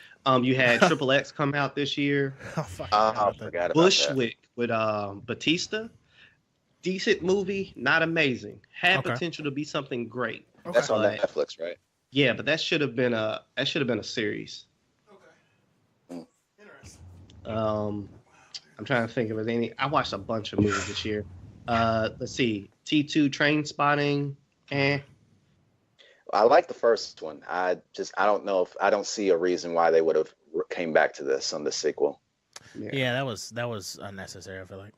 You had Triple X come out this year. Oh, fuck. I about that. forgot about that. Bushwick with Batista. Decent movie, not amazing. Had Okay. potential to be something great. That's on But- Netflix, right? Yeah, but that should have been a series. Interesting. I'm trying to think of any. I watched a bunch of movies this year. Let's see, T2 Train Spotting. I like the first one. I don't see a reason why they would have came back to this on the sequel. Yeah, that was unnecessary. I feel like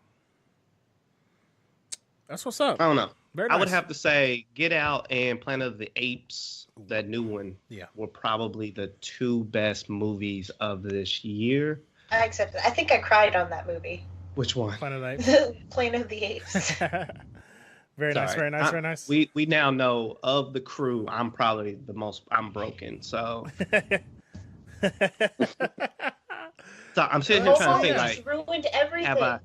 that's what's up. I don't know. Very I would nice. have to say Get Out and Planet of the Apes, that new one, Yeah. were probably the two best movies of this year. I accept it. I think I cried on that movie. Which one? Planet of The Planet of the Apes. Very nice, very nice, very nice. We now know of the crew, I'm probably the most. I'm broken. So I'm sitting here trying to think like, ruined everything. have I?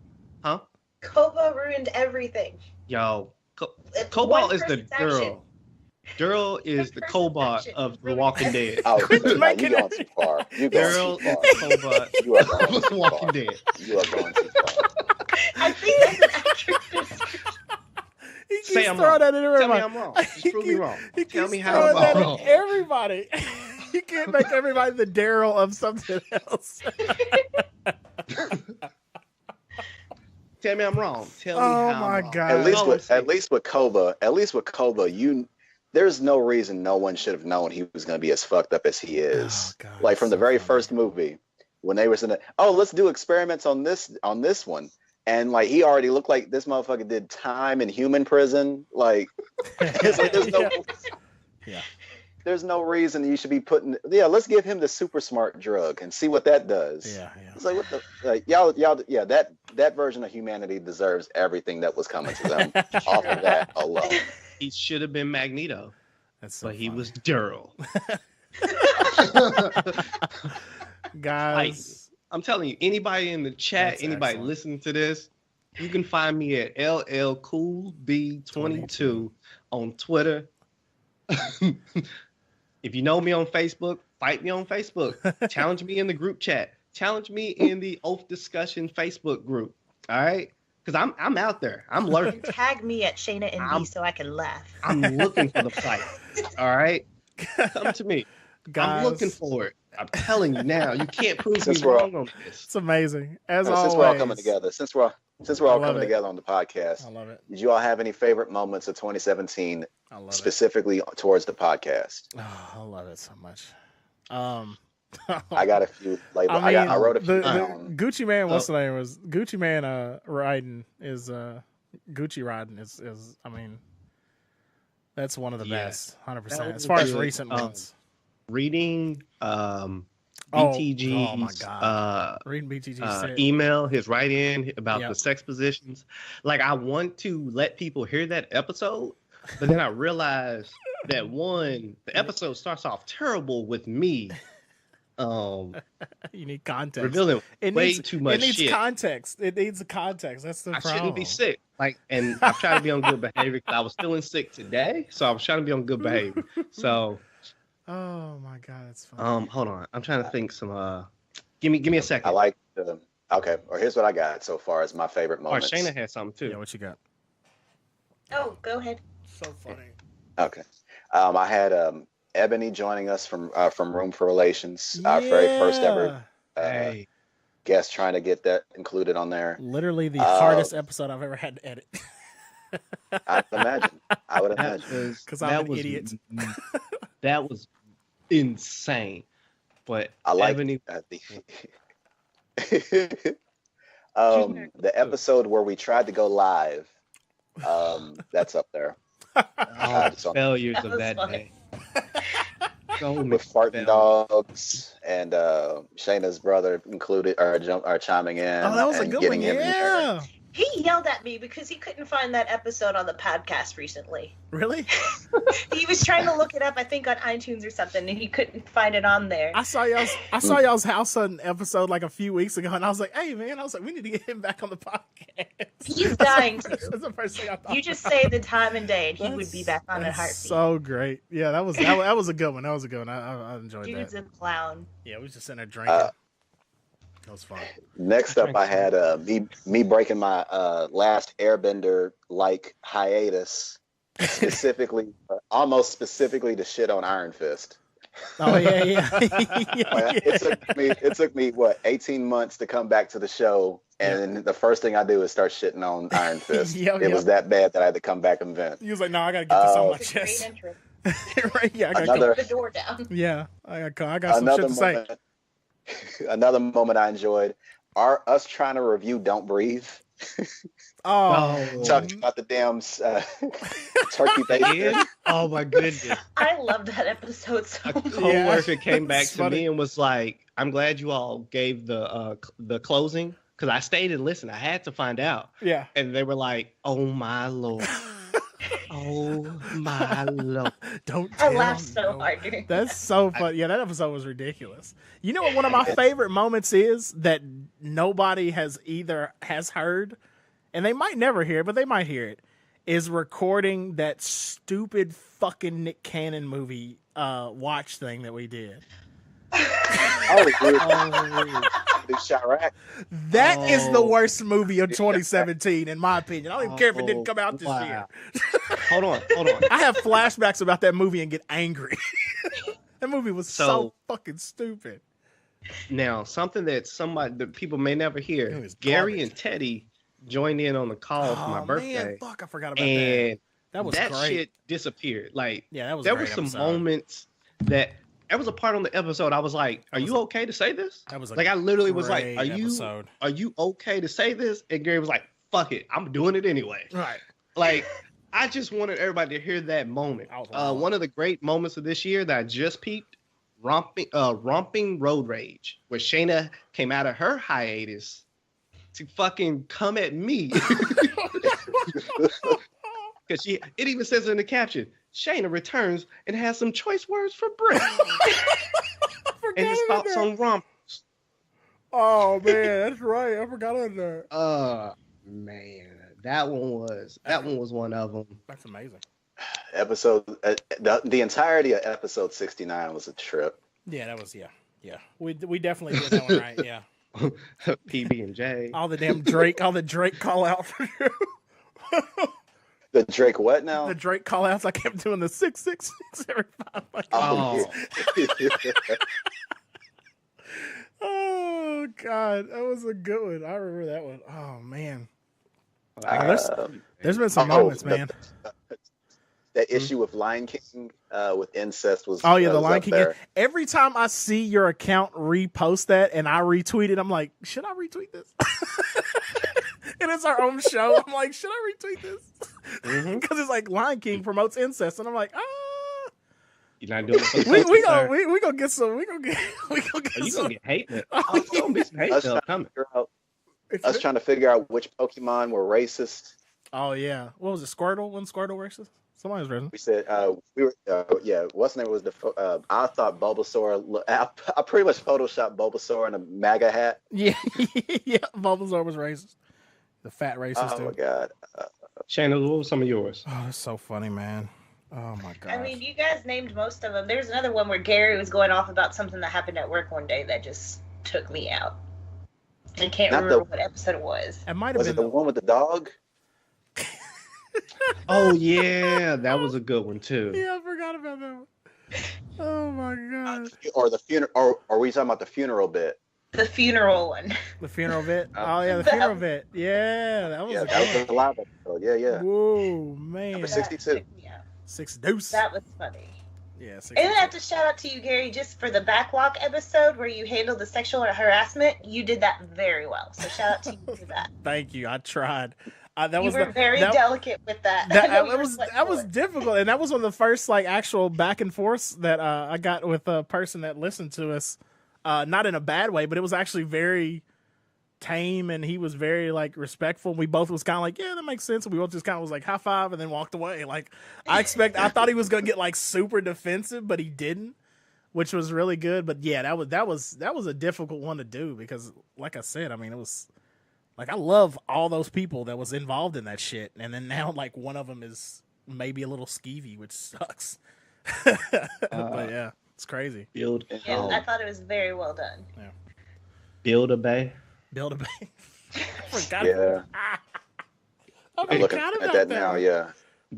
Huh? Koba ruined everything. Yo, It's Cobalt one is the person's action. Daryl. Daryl is the person's Cobalt action of The ruined Walking everything. Dead. Oh, Quit no, making you're going too far. You're Daryl going is too the far. Cobalt You are going of too The Walking far. Dead. You are going too far. I think that's an accurate description. He keeps Say I'm throwing wrong. that in Tell me everybody. I'm wrong. Just prove me wrong. He Tell keeps me how throwing I'm that wrong. at everybody. You can't make everybody the Daryl of something else. Tell me I'm wrong. Tell me Oh how my I'm wrong. God. At least with Koba, there's no reason no one should have known he was going to be as fucked up as he is. Oh, God, like from the so very funny. first movie, when they was in let's do experiments on this one, and like he already looked like this motherfucker did time in human prison. Like, it's like Yeah. there's no reason you should be putting. Yeah, let's give him the super smart drug and see what that does. Yeah. It's like what the y'all. Yeah, that version of humanity deserves everything that was coming to them off of that alone. He should have been Magneto, That's so but he funny. was Daryl. Guys. I'm telling you, anybody in the chat, That's anybody excellent. listening to this, you can find me at LLCoolB22 on Twitter. If you know me on Facebook, fight me on Facebook. Challenge me in the group chat. Challenge me in the Oafdiscussion Facebook group. All right? Because I'm out there. I'm lurking. Tag me at Shayna NB so I can laugh. I'm looking for the fight. All right? Come to me. Guys, I'm looking for it. I'm telling you now. You can't prove Since me we're- wrong on this. it's amazing. As always. Since we're all coming together, since we're all I love coming it. together on the podcast, I love it. did you all have any favorite moments of 2017 I love it. specifically towards the podcast? Oh, I love it so much. I got a few labels. I wrote a few the down. Gucci Man. What's the name? Was Gucci Man riding is Gucci riding is I mean, that's one of the Yeah. best, 100%. That As was far as good. recent ones, Reading oh BTG's my God. Reading BTG's shit. email, his write-in about Yep. the sex positions. Like, I want to let people hear that episode, but then I realized that the episode starts off terrible with me You need context. revealing way needs, too much It needs shit. context. It needs a context. That's the I problem. shouldn't be sick. Like, and I'm trying to be on good behavior because I was feeling sick today, so I was trying to be on good behavior. So, Oh my God, it's funny. hold on, I'm trying to think some. Give me a second. I like the. Okay, or here's what I got so far as my favorite Or moments. Shayna had something Yeah, too. what you got? Oh, go ahead. So funny. Okay, I had Ebony joining us from Room for Relations, our very first ever Hey, guest, trying to get that included on there. Literally the hardest episode I've ever had to edit. I would that imagine. was 'Cause I'm that an was idiot. That was insane. But I like Ebony, the episode where we tried to go live. That's up there. all the so- failures That of was that funny. day. So many With farting failures. dogs and Shayna's brother included are chiming in. Oh, that was a and good getting one. him in there. Yeah. He yelled at me because he couldn't find that episode on the podcast recently. Really? He was trying to look it up, I think, on iTunes or something, and he couldn't find it on there. I saw y'all's House on episode like a few weeks ago, and I was like, "Hey, man!" I was like, "We need to get him back on the podcast." He's dying to. That's the first thing I thought. You just say the time and day, and he would be back on a That's heartbeat. So great. Yeah, that was a good one. That was a good one. I enjoyed Dude's that. a clown. Yeah, we was just sitting there drinking. That was fun. Next up, I had me breaking my last Airbender like hiatus, almost specifically to shit on Iron Fist. Oh yeah. It took me what 18 months to come back to the show, and the first thing I do is start shitting on Iron Fist. Yep. Was that bad that I had to come back and vent. He was like, "No, I gotta get this on my It's a great chest." intro. Right? Yeah, I got Another the door down. yeah, I got some shit to say. moment. Another moment I enjoyed. Us trying to review "Don't Breathe." Oh, Talking about the damn turkey bacon. Oh my goodness. I love that episode so A much. coworker came back It's to funny. me and was like, "I'm glad you all gave the closing because I stayed and listened. I had to find out." yeah. And they were like, "Oh my lord, oh my lord." I Don't tell laughed so no. hard during That's so fun. Yeah, that episode was ridiculous. You know what one of my favorite moments is that nobody has heard, and they might never hear it, but they might hear it, is recording that stupid fucking Nick Cannon movie watch thing that we did. Oh, dude, Chirac. That is the worst movie of 2017, in my opinion. I don't even care if it didn't come out this Wow. year. Hold on. I have flashbacks about that movie and get angry. That movie was so So- fucking stupid. Now, something that people may never It hear. was Gary garbage. and Teddy joined in on the call for my birthday, Man, fuck, I forgot about that. and That was that great. shit disappeared. Like, Yeah, that was a there were great some episode. moments that was a part on the episode. I was like, "Are you okay to say this?" That was a Like, I literally was like, great "Are you episode. are you okay to say this?" And Gary was like, "Fuck it, I'm doing it anyway." Right. Like, I just wanted everybody to hear that moment. That was wild. One of the great moments of this year that I just peeped, romping road rage, where Shayna came out of her hiatus to fucking come at me. Because it even says in the caption, Shayna returns and has some choice words for Brent. And his about thoughts that. on romp. Oh man, that's right. I forgot on that. Man, that one was one of them. That's amazing. Episode the entirety of episode 69 was a trip. Yeah, that was yeah. We definitely did that one right. Yeah. PB and J. All the Drake call out for you. The Drake what now? The Drake call outs. I kept doing the 666 every 5 fucking Oh, minutes. Oh god, that was a good one. I remember that one. Oh man. There's been some moments, man. That issue with Lion King with incest was. Oh yeah, the was Lion up King. there. Every time I see your account repost that and I retweet it, I'm like, should I retweet this? And it's our own show. I'm like, should I retweet this? Because it's like Lion King promotes incest, and I'm like, You're not doing it for the we culture, gonna sir. we gonna get some. We gonna get Oh, you some. gonna get hate mail. Oh, Oh, you gonna be some hate Us mail trying, to coming. figure out, It's- us trying to figure out which Pokemon were racist. Oh yeah, what was it? Squirtle? When Squirtle racist? Somebody was racist. We said we were what's the name was I thought Bulbasaur. I pretty much photoshopped Bulbasaur in a MAGA hat. Yeah, yeah. Bulbasaur was racist. The fat racist. Oh my dude. god. Shannon, what was some of yours? Oh, that's so funny, man. Oh my god. I mean, you guys named most of them. There's another one where Gary was going off about something that happened at work one day that just took me out. I can't Not remember what episode it was. it might have Was been it the one with the dog? Oh yeah, that was a good one too. Yeah, I forgot about that one. Oh my god. Or the funeral? Or are we talking about the funeral bit? The funeral one. The funeral bit. Oh yeah, the funeral bit. Yeah, that was Yeah, a that was good a live episode. Yeah. one. Whoa, man. Number That 62. took me out. 6 deuce. That was funny. Yeah, 6 And then I have to shout out to you, Gary, just for the backlog episode where you handled the sexual harassment. You did that very well. So shout out to you for that. Thank you. I tried. That You was were very delicate with that. I know you were sweating that was for it. difficult, and that was one of the first like actual back and forths that I got with a person that listened to us. Not in a bad way, but it was actually very tame, and he was very like respectful. We both was kind of like, yeah, that makes sense. And we both just kind of was like high five and then walked away. Like I thought he was gonna get like super defensive, but he didn't, which was really good. But yeah, that was a difficult one to do because, like I said, I mean, it was like I love all those people that was involved in that shit, and then now like one of them is maybe a little skeevy, which sucks. But yeah, it's crazy. Build I thought it was very well done. Build a bay. Build a bank. I forgot. Yeah. I I'm looking forgot at about that now. Yeah.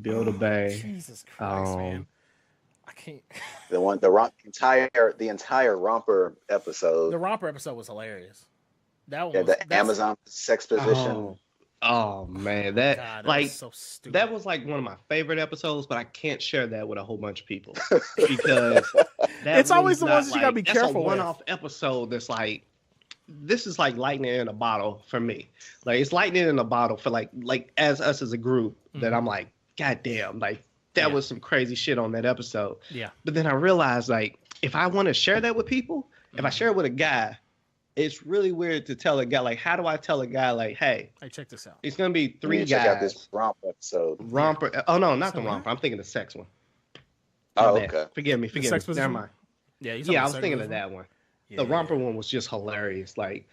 Build a bay. Jesus Christ, man. Um, I can't. The entire romper episode. The romper episode was hilarious. That one Yeah, was the Amazon sex position. Oh, Oh man, that God, that like was so stupid. that was like one of my favorite episodes, but I can't share that with a whole bunch of people because It's always one's the not, ones that you gotta be that's careful a with. one-off episode that's like this is like lightning in a bottle for me. Like it's lightning in a bottle for like as us as a group that I'm like, God damn, like that was some crazy shit on that episode. Yeah. But then I realized like if I want to share that with people, if I share it with a guy, it's really weird to tell a guy, like, how do I tell a guy, like, hey, check this out. it's going to be three guys. Check out this romper episode. Romper. Oh, no, not the romper. I'm thinking the sex one. Oh, My bad. okay. Forgive me. Never mind. Yeah, I was thinking of that one. Yeah, the romper one was just hilarious. Like,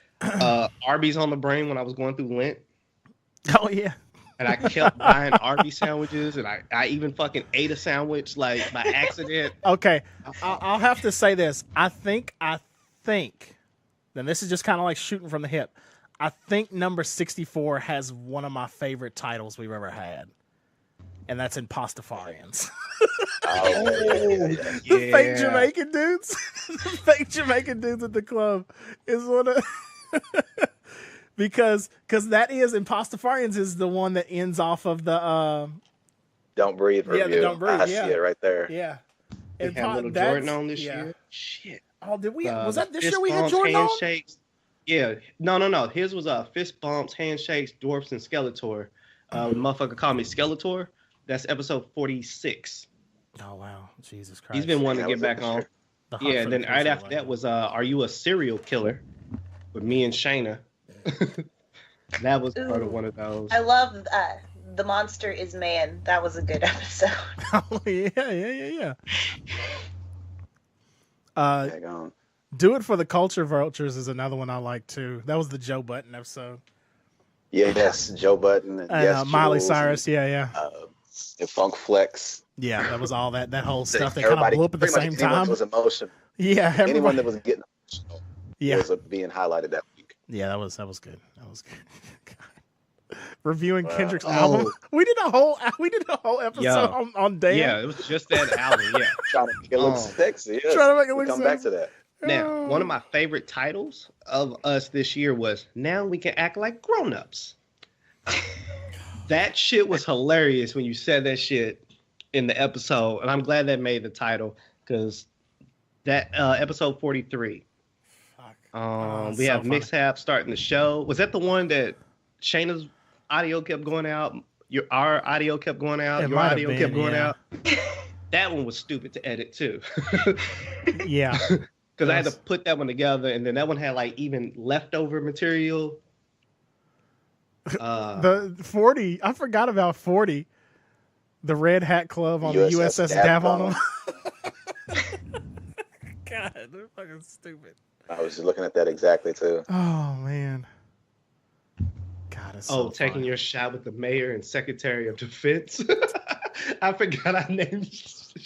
Arby's on the brain when I was going through Lent. Oh, yeah. And I kept buying Arby's sandwiches, and I even fucking ate a sandwich, like, by accident. Okay, I'll have to say this. I think, and this is just kind of like shooting from the hip, I think number 64 has one of my favorite titles we've ever had. And that's Impostafarians. The fake Jamaican dudes. The fake Jamaican dudes at the club is one of... because that is... Impostafarians is the one that ends off of the... Don't Breathe review. The Don't Breathe, I see it right there. Yeah. We had Little Jordan on this year. Shit. Oh, did we? Was that this year we had bumps, Jordan on? handshakes. Yeah. No. His was fist bumps, handshakes, dwarfs, and Skeletor. Motherfucker called me Skeletor. That's episode 46. Oh wow, Jesus Christ! He's been wanting to get back on. Yeah. And then right after that was Are You a Serial Killer? With me and Shayna. That was part of one of those. I love The Monster is Man. That was a good episode. Oh yeah. On. Do It for the Culture Vultures is another one I like too. That was the Joe Button episode. Yes, Joe Button and yes, Miley Jules Cyrus. And Funk Flex. Yeah, that was all that whole stuff. They kind of blew up at the same time. Was emotional. Yeah, anyone that was getting emotional. Yeah, was being highlighted that week. Yeah, that was good. That was good. Reviewing Kendrick's album. We did a whole episode on Damn. Yeah, it was just that album. Yeah, trying to make it look sexy. Yes. Trying to make it look come sexy. Back to that. Now, one of my favorite titles of us this year was Now We Can Act Like Grown-Ups. That shit was hilarious when you said that shit in the episode, and I'm glad that made the title because that episode 43. Fuck. We have Mishap starting the show. Was that the one that Shayna's audio kept going out? Our audio kept going out. Your audio kept going out. That one was stupid to edit too. Yeah. Because I had to put that one together, and then that one had like even leftover material. The 40, I forgot about 40. The Red Hat Club on the USS Davon. God, they're fucking stupid. I was just looking at that exactly too. Oh man. God, it's so taking funny. your shot with the mayor and secretary of defense. I forgot I named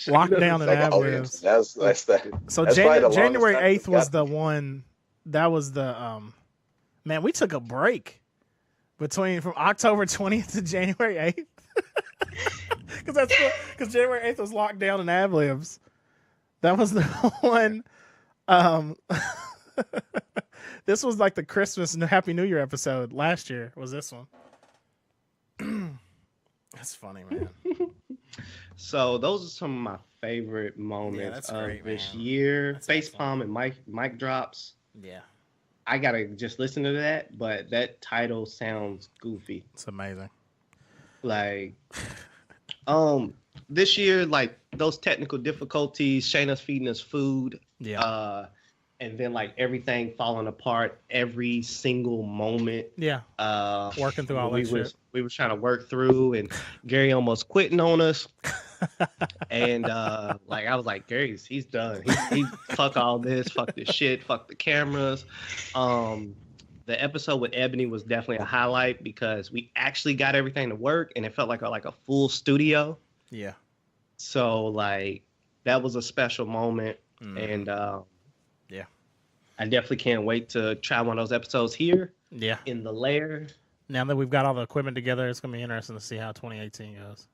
Lockdown and Ad-libs. That's that. So that's January 8th was the one. That was the man. We took a break from October 20th to January 8th. Because January 8th was Lockdown and Ad-libs. That was the one. This was like the Christmas and Happy New Year episode last year. Was this one? That's funny, man. So those are some of my favorite moments of this year. Facepalm and mic drops. Yeah. I gotta just listen to that, but that title sounds goofy. It's amazing. Like, this year, like those technical difficulties, Shayna's feeding us food. Yeah. And then like everything falling apart every single moment. Yeah. Working through all that shit. We were trying to work through, and Gary almost quitting on us. And like I was like, Gary's he's done. He fuck all this, fuck this shit, fuck the cameras. The episode with Ebony was definitely a highlight because we actually got everything to work, and it felt like a full studio. Yeah. So like that was a special moment, and yeah, I definitely can't wait to try one of those episodes here. Yeah. In the lair. Now that we've got all the equipment together, it's gonna be interesting to see how 2018 goes.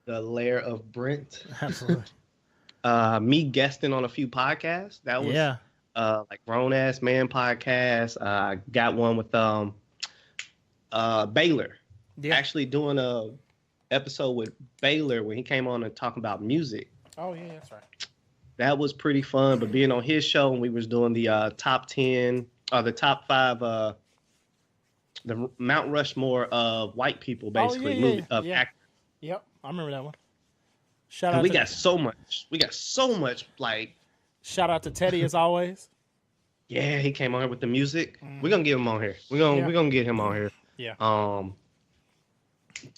The lair of Brent. Absolutely. Me guesting on a few podcasts. That was like Grown Ass Man podcast. Got one with Baylor actually doing a episode with Baylor when he came on and talking about music. Oh yeah, that's right. That was pretty fun. But being on his show and we was doing the top 10 or the top 5, the Mount Rushmore of white people, basically. Actors. Yep, I remember that one. Shout out. We got so much. Like, shout out to Teddy as always. Yeah, he came on here with the music. We're gonna get him on here. We're gonna get him on here. Yeah.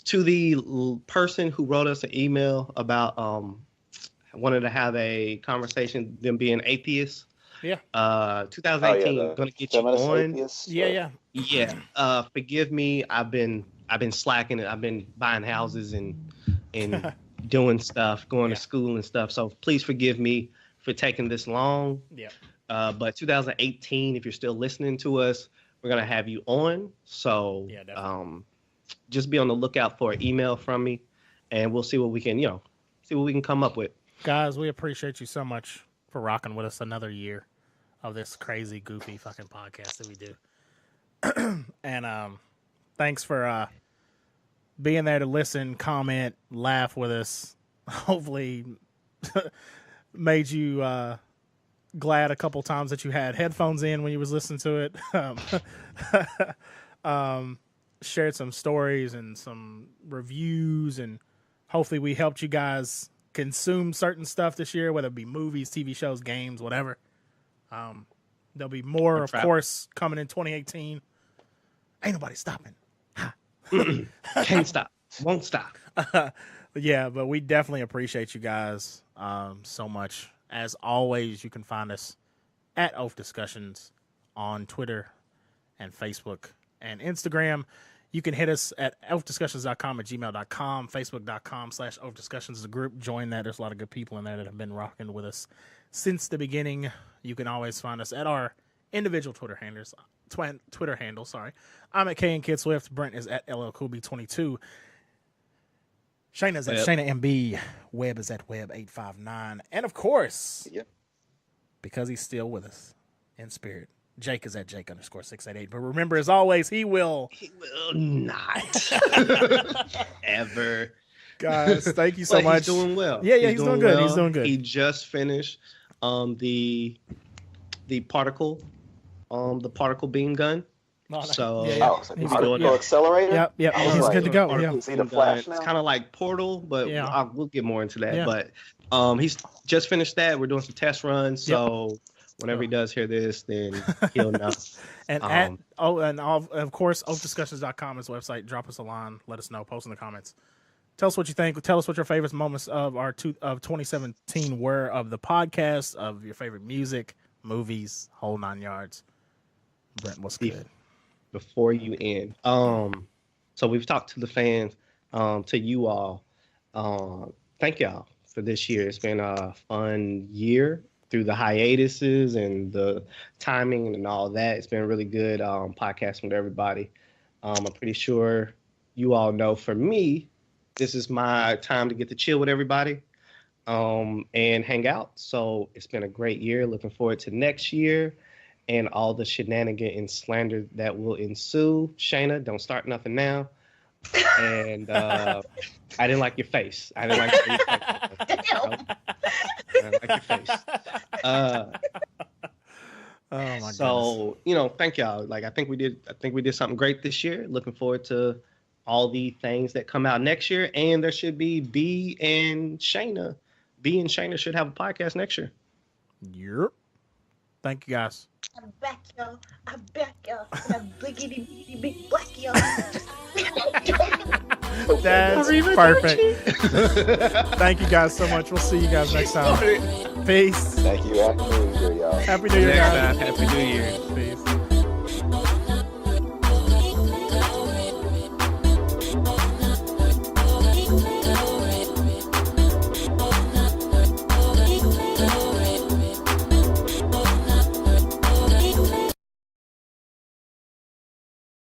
To the person who wrote us an email about wanted to have a conversation, them being atheists. Yeah. 2018 gonna get you on. Atheists, Yeah. Forgive me. I've been slacking it. I've been buying houses and doing stuff, going to school and stuff. So please forgive me for taking this long. Yeah. But 2018, if you're still listening to us, we're gonna have you on. So just be on the lookout for an email from me, and we'll see what we can, come up with. Guys, we appreciate you so much for rocking with us another year of this crazy, goofy fucking podcast that we do. And thanks for being there to listen, comment, laugh with us. Hopefully made you glad a couple times that you had headphones in when you was listening to it. Shared some stories and some reviews, and hopefully we helped you guys consume certain stuff this year, whether it be movies, TV shows, games, whatever. There'll be more, of course, coming in 2018. Ain't nobody stopping. Can't stop. Won't stop. Yeah, but we definitely appreciate you guys so much. As always, you can find us at Oafdiscussions on Twitter and Facebook and Instagram. You can hit us at oafdiscussions.com at gmail.com, facebook.com/Oafdiscussions is a group. Join that. There's a lot of good people in there that have been rocking with us since the beginning. You can always find us at our individual Twitter handles. I'm at K and Kid Swift. Brent is at LLKobe22. Shayna's at Shayna MB. Webb is at Webb859. And of course, because he's still with us in spirit, Jake is at Jake_688. But remember, as always, he will not ever. Guys, thank you so much. He's doing well. Yeah, he's doing good. He's doing good. He just finished the particle beam gun. So he's doing accelerator. Yep. He's good to go. Yeah. See the flash now? It's kind of like Portal, but we'll get more into that. Yeah. But he's just finished that. We're doing some test runs, so whenever he does hear this, then he'll know. And of course, oafdiscussions.com is the website. Drop us a line. Let us know. Post in the comments. Tell us what you think. Tell us what your favorite moments of of 2017 were of the podcast, of your favorite music, movies, whole 9 yards. Brent, what's good? Before you end, so we've talked to the fans, to you all. Thank y'all for this year. It's been a fun year through the hiatuses and the timing and all that. It's been really good podcasting with everybody. I'm pretty sure you all know, for me, this is my time to get to chill with everybody and hang out. So it's been a great year. Looking forward to next year and all the shenanigan and slander that will ensue. Shayna, don't start nothing now. And I didn't like your face. I didn't like your face. Oh my goodness. So, thank y'all. I think we did something great this year. Looking forward to all the things that come out next year. And there should be B and Shayna should have a podcast next year. Yep. Thank you, guys. I'm back, y'all. I'm bliggity big black, y'all. That's perfect. Thank you guys so much. We'll see you guys next time. Peace. Thank you. Happy New Year, y'all. Happy New Year, guys. Happy New Year. Peace.